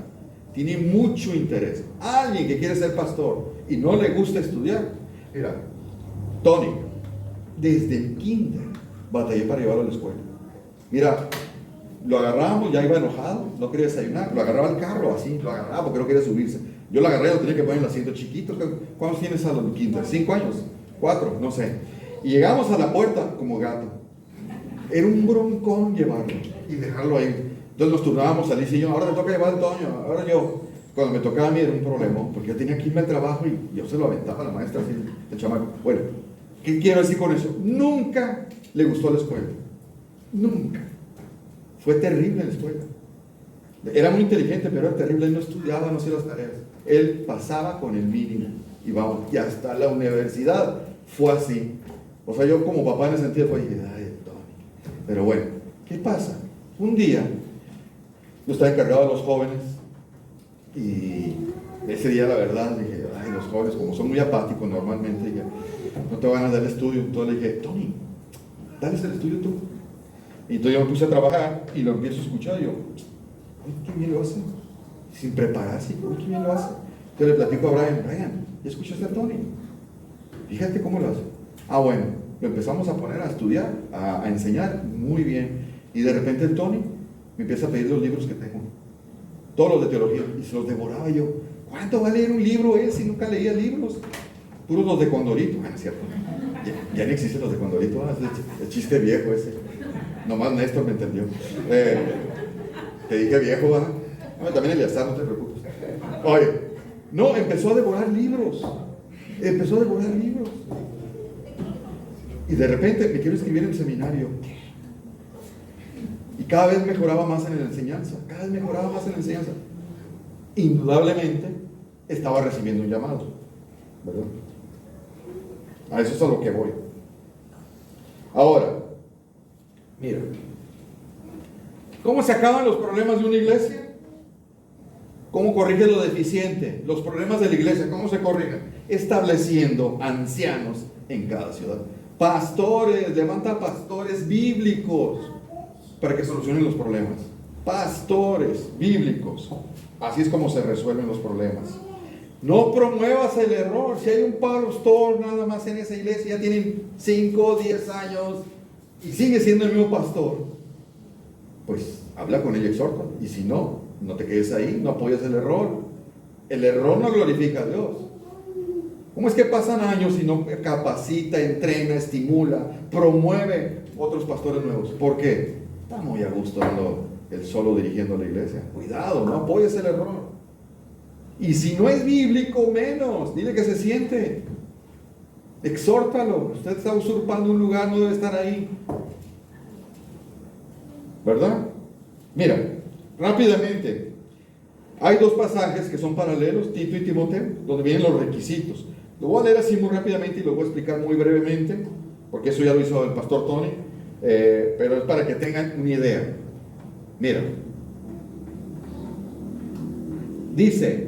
tiene mucho interés. Alguien que quiere ser pastor y no le gusta estudiar, mira, Tony, desde el kinder batallé para llevarlo a la escuela. Mira, lo agarrábamos, ya iba enojado, no quería desayunar, lo agarraba al carro así, lo agarraba porque no quería subirse. Yo lo agarré, lo tenía que poner en el asiento chiquito. ¿Cuántos tienes a los kinder? 5 años, 4, no sé. Y llegamos a la puerta como gato. Era un broncón llevarlo y dejarlo ahí. Entonces nos turnábamos, Alicia y yo, ahora te toca llevar el Toño, ahora yo. cuando me tocaba a mí era un problema, porque yo tenía que irme al trabajo y yo se lo aventaba a la maestra así, el chamaco. Bueno, ¿qué quiero decir con eso? Nunca le gustó la escuela. Nunca. Fue terrible en la escuela. Era muy inteligente, pero era terrible. Él no estudiaba, no hacía las tareas. Él pasaba con el mínimo. Y vamos, y hasta la universidad fue así. O sea, yo como papá en ese sentido fue, ay, Tony. Pero bueno, ¿qué pasa? Un día, yo estaba encargado de los jóvenes. Y ese día, la verdad, dije, ay, los jóvenes, como son muy apáticos normalmente, dije, no te van a dar el estudio. Entonces le dije, Tony, dale el estudio tú. Y entonces yo me puse a trabajar y lo empiezo a escuchar. Y yo, uy, qué bien lo hace. Sin prepararse, uy, qué bien lo hace. Entonces le platico a Brian, ¿ya escuchaste a Tony? Fíjate cómo lo hace. Ah, bueno, lo empezamos a poner a estudiar, a enseñar muy bien. Y de repente el Tony me empieza a pedir los libros que tengo. Todos los de teología. Y se los devoraba yo. ¿Cuánto va a leer un libro si nunca leía libros? Puros los de Condorito. Ah, no es cierto. Ya no existen los de Condorito. Ah, es el chiste viejo ese. Nomás Néstor me entendió. Te dije viejo, ¿verdad? No, también Eleazar, no te preocupes. Oye, no, empezó a devorar libros. Empezó a devorar libros. Y de repente me quiero inscribir en el seminario. Y cada vez mejoraba más en la enseñanza. Cada vez mejoraba más en la enseñanza. Indudablemente estaba recibiendo un llamado, ¿verdad? A eso es a lo que voy. Ahora, mira, ¿cómo se acaban los problemas de una iglesia? ¿Cómo corrige lo deficiente? Los problemas de la iglesia, ¿cómo se corrigen? Estableciendo ancianos en cada ciudad. Pastores, levanta pastores bíblicos para que solucionen los problemas. Pastores bíblicos. Así es como se resuelven los problemas. No promuevas el error. Si hay un pastor nada más en esa iglesia, ya tienen 5 o 10 años y sigue siendo el mismo pastor, pues habla con él y exhorta. Y si no, no te quedes ahí, no apoyas el error. El error no glorifica a Dios. ¿Cómo es que pasan años y no capacita, entrena, estimula, promueve otros pastores nuevos? ¿Por qué? Está muy a gusto dando el solo dirigiendo la iglesia. Cuidado, no apoyes el error. Y si no es bíblico, menos. Dile que se siente. Exhórtalo. Usted está usurpando un lugar, no debe estar ahí. ¿Verdad? Mira, rápidamente. Hay 2 pasajes que son paralelos, Tito y Timoteo, donde vienen los requisitos. Lo voy a leer así muy rápidamente y lo voy a explicar muy brevemente, porque eso ya lo hizo el pastor Tony, pero es para que tengan una idea. Mira, dice,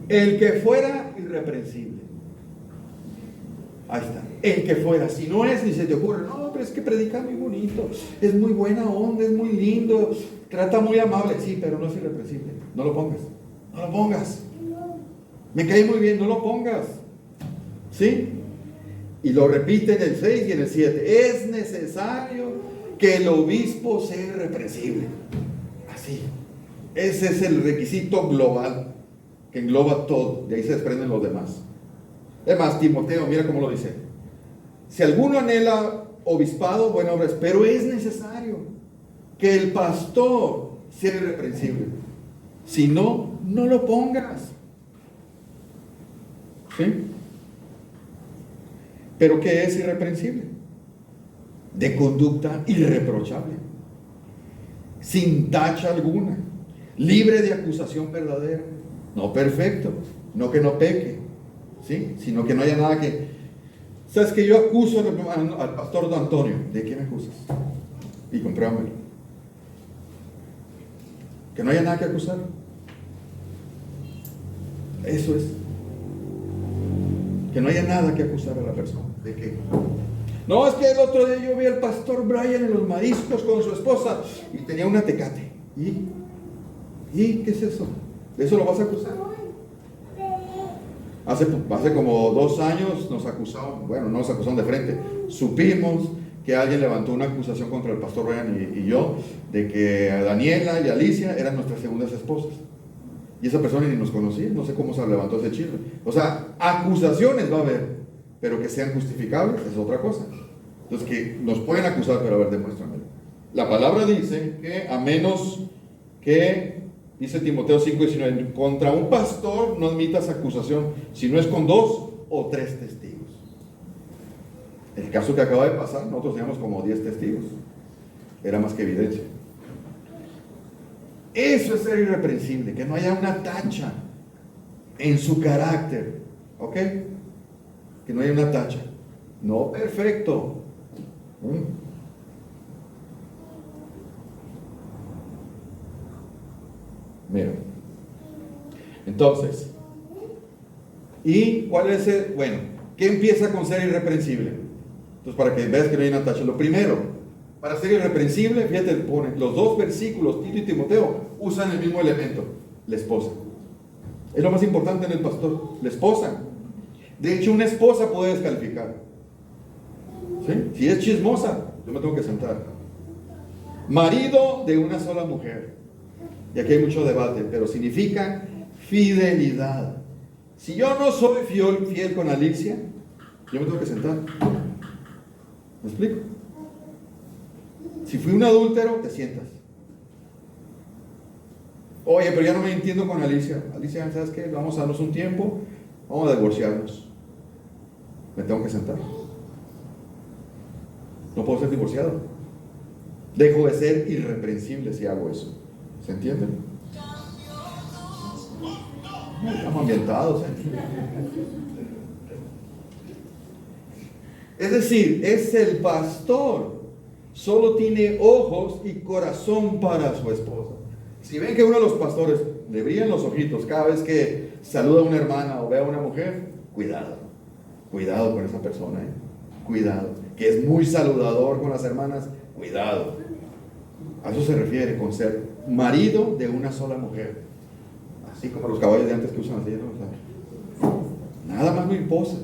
el que fuera irreprensible. Ahí está, el que fuera. Si no es, ni se te ocurre, no, pero es que predica muy bonito, es muy buena onda, es muy lindo, trata muy amable. Sí, pero no es irreprensible. No lo pongas, no lo pongas. Me cae muy bien, no lo pongas. ¿Sí? Y lo repite en el 6 y en el 7. Es necesario que el obispo sea irreprensible. Así. Ese es el requisito global, que engloba todo. De ahí se desprenden los demás. Además, Timoteo, mira cómo lo dice. Si alguno anhela obispado, buena obra es, pero es necesario que el pastor sea irreprensible. Si no, no lo pongas. ¿Sí? ¿Pero qué es irreprensible? De conducta irreprochable, sin tacha alguna, libre de acusación verdadera, no perfecto, no que no peque, ¿sí? Sino que no haya nada que... ¿Sabes que yo acuso al pastor Don Antonio? ¿De qué me acusas? Y compruébamelo. Que no haya nada que acusar. Eso es. Que no haya nada que acusar a la persona. ¿De qué? No, es que el otro día yo vi al pastor Brian en los mariscos con su esposa y tenía una Tecate. ¿Y qué es eso? ¿De eso lo vas a acusar? Hace como 2 años nos acusaron, bueno, no nos acusaron de frente, supimos que alguien levantó una acusación contra el pastor Brian y yo, de que a Daniela y Alicia eran nuestras segundas esposas. Y esa persona ni nos conocía, no sé cómo se levantó ese chisme. O sea, acusaciones va a haber, pero que sean justificables es otra cosa. Entonces, que nos pueden acusar, pero a ver, demuéstramelo. La palabra dice que a menos que Dice Timoteo 5:19, contra un pastor no admitas acusación si no es con 2 o 3 testigos. El caso que acaba de pasar, nosotros teníamos como 10 testigos. Era más que evidencia. Eso es ser irreprensible, que no haya una tacha en su carácter. ¿Ok? Que no haya una tacha. No perfecto. Mira. Entonces, ¿y cuál es el? Bueno, ¿qué empieza con ser irreprensible? Entonces, para que veas que no hay una tacha. Lo primero, para ser irreprensible, fíjate, pone, los 2 versículos, Tito y Timoteo, usan el mismo elemento, la esposa. Es lo más importante en el pastor, la esposa. De hecho, una esposa puede descalificar. ¿Sí? Si es chismosa, yo me tengo que sentar. Marido de una sola mujer. Y aquí hay mucho debate, pero significa fidelidad. Si yo no soy fiel con Alicia, yo me tengo que sentar. ¿Me explico? Si fui un adúltero, te sientas. Oye, pero ya no me entiendo con Alicia. Alicia, ¿sabes qué? Vamos a darnos un tiempo, vamos a divorciarnos. Me tengo que sentar. No puedo ser divorciado. Dejo de ser irreprensible si hago eso. ¿Se entiende? Estamos ambientados. Es decir, es el pastor. Solo tiene ojos y corazón para su esposa. Si ven que uno de los pastores le brillan los ojitos cada vez que saluda a una hermana o ve a una mujer, cuidado. Cuidado con esa persona, cuidado. Que es muy saludador con las hermanas, cuidado. A eso se refiere con ser marido de una sola mujer. Así como los caballos de antes que usan así, ¿no? Nada más mi esposa.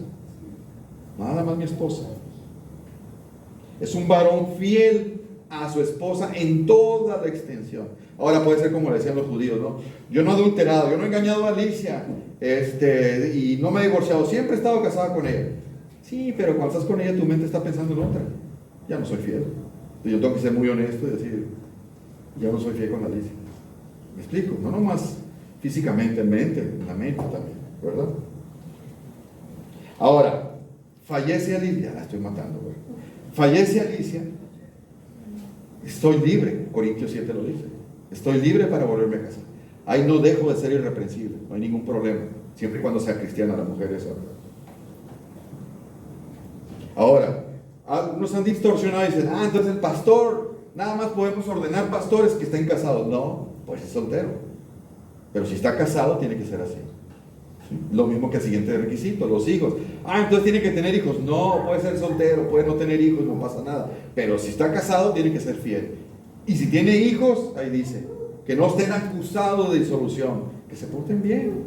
Nada más mi esposa. Es un varón fiel a su esposa en toda la extensión. Ahora puede ser como le decían los judíos, ¿no? Yo no he adulterado, yo no he engañado a Alicia, y no me he divorciado, siempre he estado casada con ella. Sí, pero cuando estás con ella tu mente está pensando en otra. Ya no soy fiel. Yo tengo que ser muy honesto y decir, ya no soy fiel con Alicia. ¿Me explico? No nomás físicamente, en la mente también, ¿verdad? Ahora, fallece Alicia, la estoy matando, güey. Fallece Alicia, estoy libre, Corintios 7 lo dice. Estoy libre para volverme a casar. Ahí no dejo de ser irreprensible, no hay ningún problema, siempre y cuando sea cristiana la mujer esa. Ahora, algunos han distorsionado y dicen, entonces el pastor, nada más podemos ordenar pastores que estén casados. No, pues es soltero. Pero si está casado, tiene que ser así. ¿Sí? Lo mismo que el siguiente requisito, los hijos. Entonces tiene que tener hijos. No, puede ser soltero, puede no tener hijos, no pasa nada. Pero si está casado, tiene que ser fiel. Y si tiene hijos, ahí dice, que no estén acusados de disolución, que se porten bien,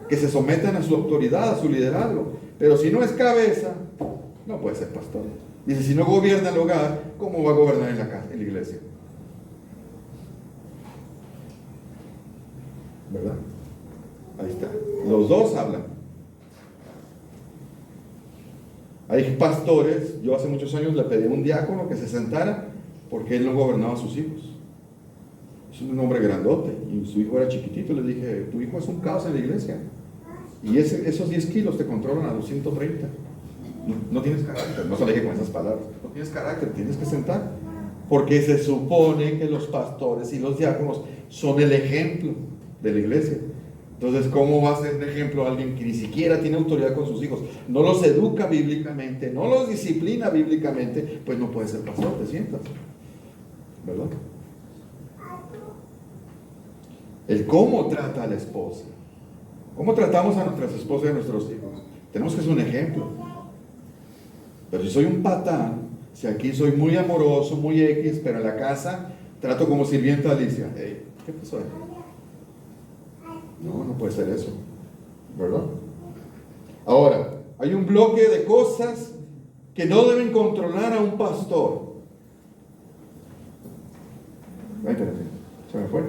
que se sometan a su autoridad, a su liderazgo. Pero si no es cabeza, no puede ser pastor. Dice, si no gobierna el hogar, ¿cómo va a gobernar en la casa, en la iglesia? ¿Verdad? Ahí está. Los dos hablan. Hay pastores, yo hace muchos años le pedí a un diácono que se sentara porque él no gobernaba a sus hijos. Es un hombre grandote y su hijo era chiquitito. Le dije, tu hijo es un caos en la iglesia. Y esos 10 kilos te controlan a los 130. No tienes carácter, no se le dije con esas palabras. No tienes carácter, tienes que sentar. Porque se supone que los pastores y los diáconos son el ejemplo de la iglesia. Entonces, ¿cómo va a ser un ejemplo alguien que ni siquiera tiene autoridad con sus hijos? No los educa bíblicamente, no los disciplina bíblicamente, pues no puede ser pastor, te sientas. ¿Verdad? El cómo trata a la esposa. ¿Cómo tratamos a nuestras esposas y a nuestros hijos? Tenemos que ser un ejemplo. Pero si soy un patán, si aquí soy muy amoroso, muy X, pero en la casa trato como sirvienta Alicia. Hey, ¿qué pasó ahí? No puede ser eso, ¿verdad? Ahora, hay un bloque de cosas que no deben controlar a un pastor. Ay, espérate, se me fue.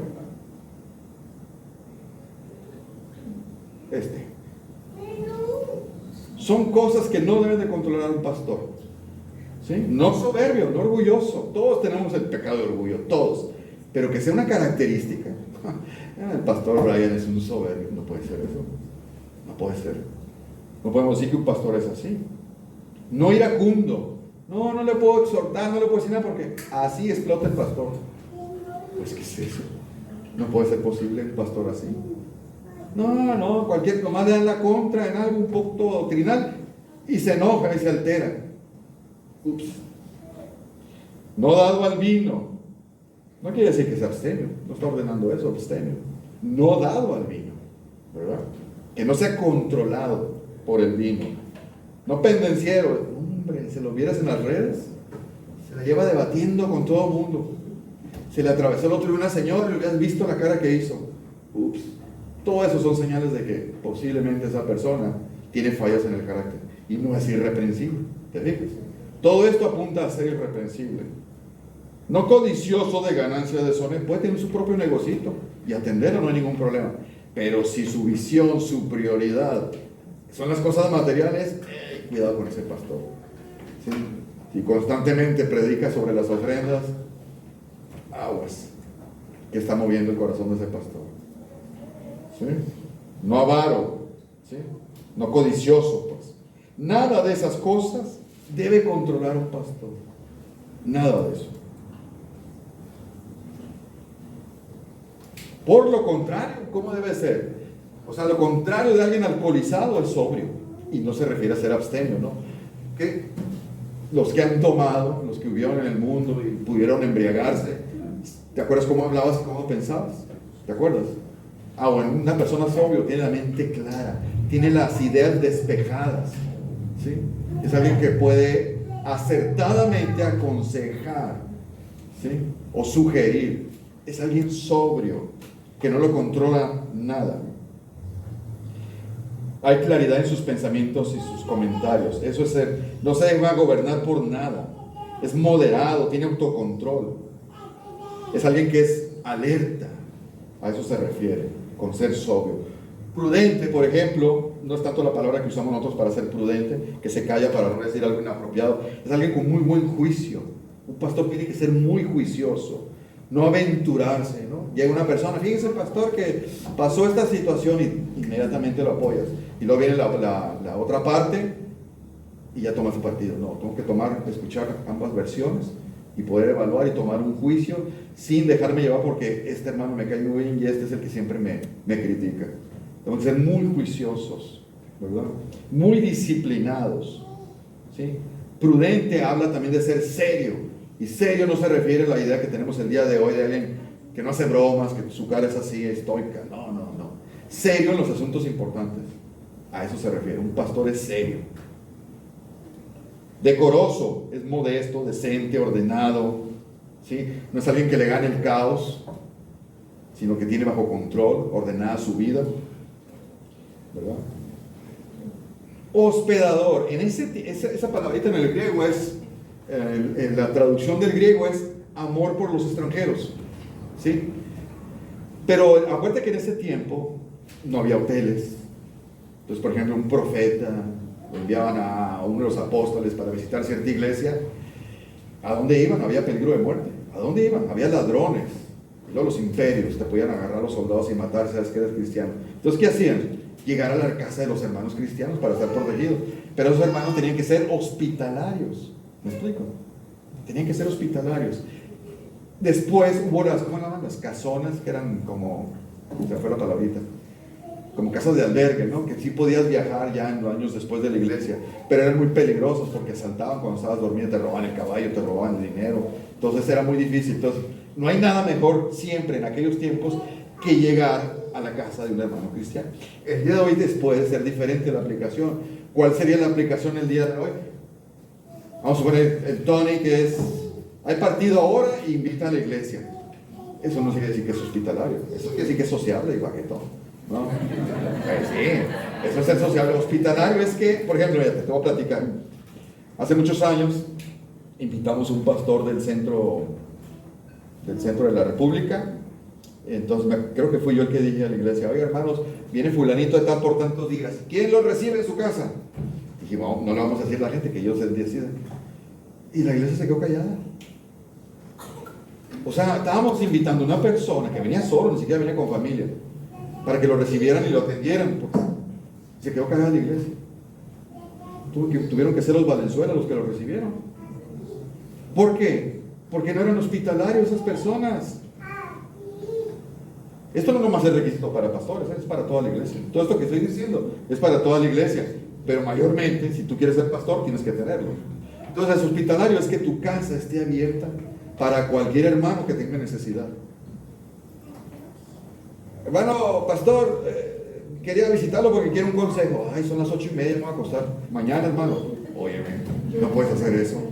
Son cosas que no deben de controlar a un pastor. ¿Sí? No soberbio, no orgulloso. Todos tenemos el pecado de orgullo, todos. Pero que sea una característica. El pastor Brian es un soberbio. No puede ser eso. No puede ser. No podemos decir que un pastor es así. No iracundo. No, no le puedo exhortar, no le puedo decir nada porque así explota el pastor. Pues, ¿qué es eso? No puede ser posible un pastor así. No, cualquier, nomás le dan la contra en algo un poco doctrinal y se enoja y se altera. Ups. No dado al vino. No quiere decir que sea abstemio, no está ordenando eso, abstemio. No dado al vino, ¿verdad? Que no sea controlado por el vino. No pendenciero. Hombre, se lo vieras en las redes, se la lleva debatiendo con todo el mundo. Se le atravesó el otro de una señora y le hubieras visto la cara que hizo. Ups. Todo eso son señales de que posiblemente esa persona tiene fallas en el carácter y no es irreprensible. ¿Te fijas? Todo esto apunta a ser irreprensible. No codicioso de ganancia deshonesta, puede tener su propio negocito y atenderlo, no hay ningún problema. Pero si su visión, su prioridad son las cosas materiales, cuidado con ese pastor. ¿Sí? Si constantemente predica sobre las ofrendas, aguas, que está moviendo el corazón de ese pastor. ¿Sí? No avaro, ¿sí? No codicioso, pues. Nada de esas cosas debe controlar un pastor. Nada de eso. Por lo contrario, ¿cómo debe ser? O sea, lo contrario de alguien alcoholizado es sobrio. Y no se refiere a ser abstemio, ¿no? Que los que han tomado, los que vivieron en el mundo y pudieron embriagarse, ¿te acuerdas cómo hablabas y cómo pensabas? ¿Te acuerdas? Bueno, una persona sobrio tiene la mente clara, tiene las ideas despejadas, ¿sí? Es alguien que puede acertadamente aconsejar, ¿sí? O sugerir. Es alguien sobrio, que no lo controla nada. Hay claridad en sus pensamientos y sus comentarios. Eso es ser, no se deja gobernar por nada. Es moderado, tiene autocontrol. Es alguien que es alerta. A eso se refiere, con ser sobrio. Prudente, por ejemplo, no es tanto la palabra que usamos nosotros para ser prudente, que se calla para no decir algo inapropiado. Es alguien con muy buen juicio. Un pastor tiene que ser muy juicioso, no aventurarse, ¿no? Llega una persona, fíjese pastor que pasó esta situación y inmediatamente lo apoyas. Y luego viene la otra parte y ya tomas su partido. No, tengo que escuchar ambas versiones y poder evaluar y tomar un juicio sin dejarme llevar porque este hermano me cae muy bien y este es el que siempre me critica. Tengo que ser muy juiciosos, ¿verdad? Muy disciplinados, ¿sí? Prudente habla también de ser serio. Y serio no se refiere a la idea que tenemos el día de hoy de alguien que no hace bromas, que su cara es así, estoica. No. Serio en los asuntos importantes. A eso se refiere. Un pastor es serio. Decoroso, es modesto, decente, ordenado, ¿sí? No es alguien que le gane el caos, sino que tiene bajo control, ordenada su vida, ¿verdad? Hospedador, esa palabrita en el griego es, en la traducción del griego es amor por los extranjeros, ¿sí? Pero acuérdate que en ese tiempo no había hoteles. Entonces, por ejemplo, un profeta lo enviaban a uno de los apóstoles para visitar cierta iglesia. ¿A dónde iban? Había peligro de muerte. ¿A dónde iban? Había ladrones. Y luego los imperios te podían agarrar a los soldados y matar si sabes que eres cristiano. Entonces, ¿qué hacían? Llegar a la casa de los hermanos cristianos para estar protegidos. Pero esos hermanos tenían que ser hospitalarios. ¿Me explico? Tenían que ser hospitalarios. Después hubo ¿cómo llaman? Las casonas, que eran como, se fue la palabrita, como casas de albergue, ¿no? Que sí podías viajar ya en los años después de la iglesia, pero eran muy peligrosos porque asaltaban cuando estabas dormido, te robaban el caballo, te robaban el dinero, entonces era muy difícil. Entonces, no hay nada mejor siempre en aquellos tiempos que llegar a la casa de un hermano cristiano. El día de hoy puede ser diferente la aplicación. ¿Cuál sería la aplicación el día de hoy? Vamos a poner el Tony, que es, hay partido ahora e invita a la iglesia. Eso no quiere decir que es hospitalario, eso quiere decir que es sociable, igual que todo. ¿No? Pues sí, eso es ser sociable. Hospitalario es que, por ejemplo, ya te voy a platicar. Hace muchos años invitamos a un pastor del centro de la República. Entonces creo que fui yo el que dije a la iglesia: oiga, hermanos, viene fulanito de tal por tantos días, ¿quién lo recibe en su casa? Dijimos, no le vamos a decir a la gente, que ellos se deciden. Y la iglesia se quedó callada. O sea, estábamos invitando a una persona que venía solo, ni siquiera venía con familia, para que lo recibieran y lo atendieran. Pues, se quedó cagada la iglesia. Tuvieron que ser los Valenzuela los que lo recibieron. ¿Por qué? Porque no eran hospitalarios esas personas. Esto no nomás es requisito para pastores, es para toda la iglesia. Todo esto que estoy diciendo es para toda la iglesia. Pero mayormente, si tú quieres ser pastor, tienes que tenerlo. Entonces, hospitalario es que tu casa esté abierta para cualquier hermano que tenga necesidad. Hermano, pastor, quería visitarlo porque quiero un consejo. Ay, son las 8:30, me voy a acostar. Mañana, hermano. Óyeme, no puedes hacer eso.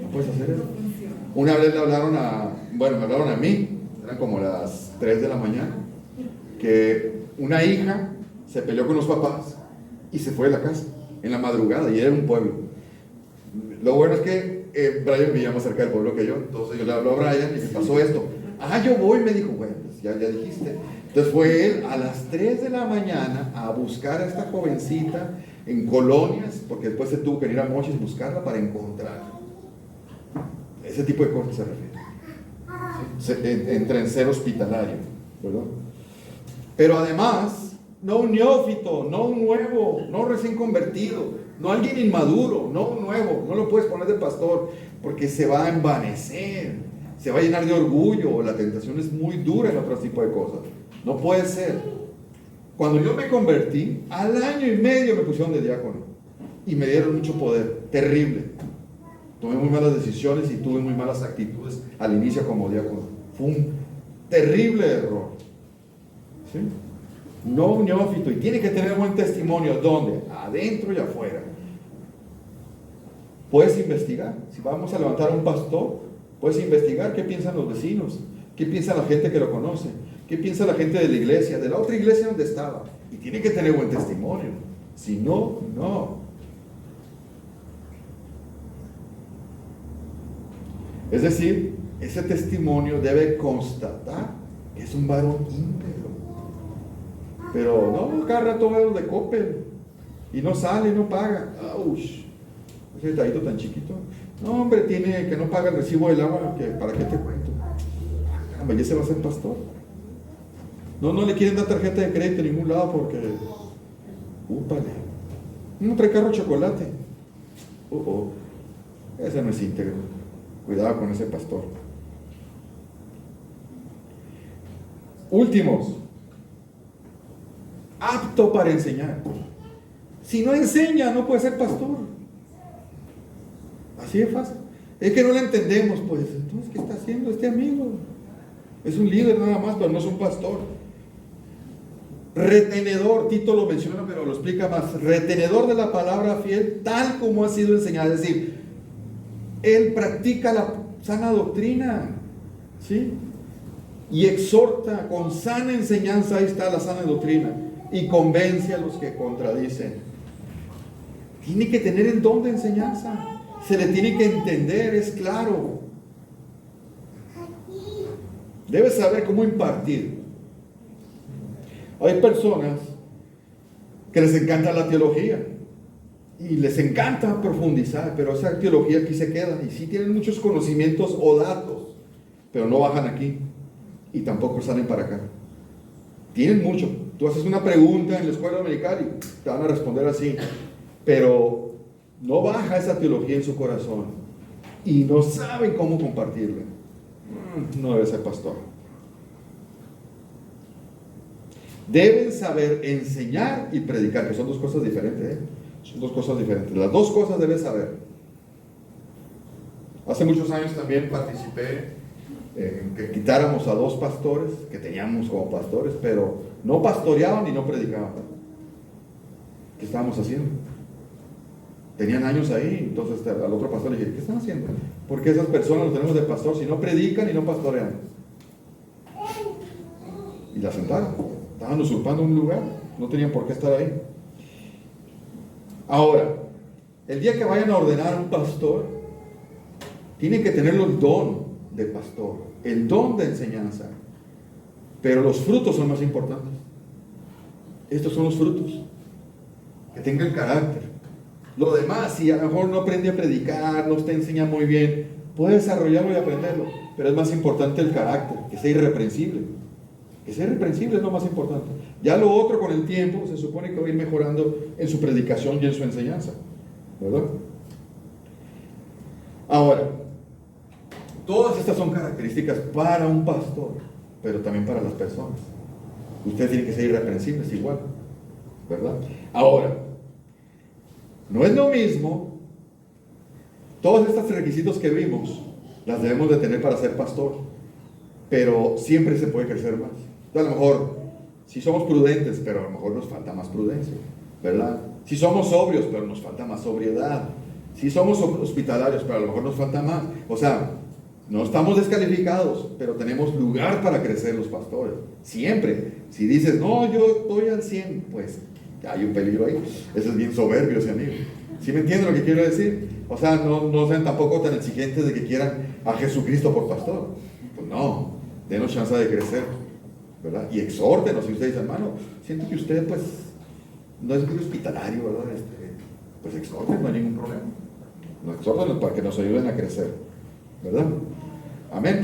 No puedes hacer eso. Una vez me hablaron a mí, eran como las 3 de la mañana, que una hija se peleó con los papás y se fue de la casa en la madrugada, y era un pueblo. Lo bueno es que Brian vivía más cerca del pueblo que yo, entonces yo le hablo a Brian y me pasó esto. Yo voy, me dijo, bueno, pues ya dijiste. Entonces fue él a las 3 de la mañana a buscar a esta jovencita en colonias, porque después se tuvo que ir a Mochis a buscarla para encontrarla. Ese tipo de cosas se refiere. Entra en ser hospitalario, ¿verdad? Pero además, no un neófito, no un nuevo, no recién convertido, no alguien inmaduro, no un nuevo, no lo puedes poner de pastor, porque se va a envanecer, se va a llenar de orgullo, la tentación es muy dura en otro tipo de cosas. No puede ser. Cuando yo me convertí, al año y medio me pusieron de diácono y me dieron mucho poder, terrible. Tomé muy malas decisiones y tuve muy malas actitudes al inicio como diácono. Fue un terrible error. ¿Sí? No un neófito, y tiene que tener buen testimonio. ¿Dónde? Adentro y afuera. Puedes investigar. Si vamos a levantar a un pastor, puedes investigar qué piensan los vecinos, qué piensa la gente que lo conoce, qué piensa la gente de la iglesia, de la otra iglesia donde estaba. Y tiene que tener buen testimonio. Si no, no. Es decir, ese testimonio debe constatar que es un varón íntegro. Pero no, cada rato va de Coppel y no sale, no paga. ¡Auch! Ese detallito tan chiquito. No, hombre, tiene que no paga el recibo del agua, ¿para qué te cuento? Caramba, ¿y ese va a ser pastor? No le quieren dar tarjeta de crédito en ningún lado porque... úpale. No trae carro chocolate. Ese no es íntegro. Cuidado con ese pastor. Últimos. Apto para enseñar. Si no enseña, no puede ser pastor. Así de fácil. Es que no lo entendemos, pues. Entonces, ¿qué está haciendo este amigo? Es un líder nada más, pero no es un pastor. Retenedor, Tito lo menciona, pero lo explica más. Retenedor de la palabra fiel, tal como ha sido enseñada. Es decir, él practica la sana doctrina, ¿sí? Y exhorta con sana enseñanza, ahí está la sana doctrina, y convence a los que contradicen. Tiene que tener el don de enseñanza, se le tiene que entender, es claro. Debe saber cómo impartir. Hay personas que les encanta la teología y les encanta profundizar, pero esa teología aquí se queda, y sí tienen muchos conocimientos o datos, pero no bajan aquí y tampoco salen para acá. Tienen mucho. Tú haces una pregunta en la escuela dominical y te van a responder así, pero no baja esa teología en su corazón y no saben cómo compartirla. No debe ser pastor. Deben saber enseñar y predicar, que son dos cosas diferentes, ¿eh? Son dos cosas diferentes. Las dos cosas debes saber. Hace muchos años también participé en que quitáramos a 2 pastores que teníamos como pastores, pero no pastoreaban y no predicaban. ¿Qué estábamos haciendo? Tenían años ahí, entonces al otro pastor le dije, ¿qué están haciendo? Porque esas personas los tenemos de pastor si no predican y no pastorean. Y la sentaron. Estaban usurpando un lugar, no tenían por qué estar ahí. Ahora, el día que vayan a ordenar a un pastor, tienen que tener el don de pastor, el don de enseñanza, pero los frutos son más importantes. Estos son los frutos, que tenga el carácter. Lo demás, si a lo mejor no aprende a predicar, no te enseña muy bien, puede desarrollarlo y aprenderlo, pero es más importante el carácter, que sea irreprensible. Que sea irreprensible es lo más importante. Ya lo otro con el tiempo se supone que va a ir mejorando en su predicación y en su enseñanza, ¿verdad? Ahora, todas estas son características para un pastor, pero también para las personas. Ustedes tienen que ser irreprensibles igual, ¿verdad? Ahora, no es lo mismo, todos estos requisitos que vimos, las debemos de tener para ser pastor, pero siempre se puede crecer más. Entonces, a lo mejor, si somos prudentes, pero a lo mejor nos falta más prudencia, ¿verdad? Si somos sobrios, pero nos falta más sobriedad. Si somos hospitalarios, pero a lo mejor nos falta más. O sea, no estamos descalificados, pero tenemos lugar para crecer los pastores. Siempre. Si dices, no, yo estoy al 100, pues hay un peligro ahí. Eso es bien soberbio ese amigo. ¿Sí me entienden lo que quiero decir? O sea, no sean tampoco tan exigentes de que quieran a Jesucristo por pastor. Pues no, denos chance de crecer, ¿verdad? Y exhórtenos. Si usted dice, hermano, siento que usted pues no es muy hospitalario, ¿verdad? Pues exhórtenos, no hay ningún problema. Exhórtenos para que nos ayuden a crecer, ¿verdad? Amén.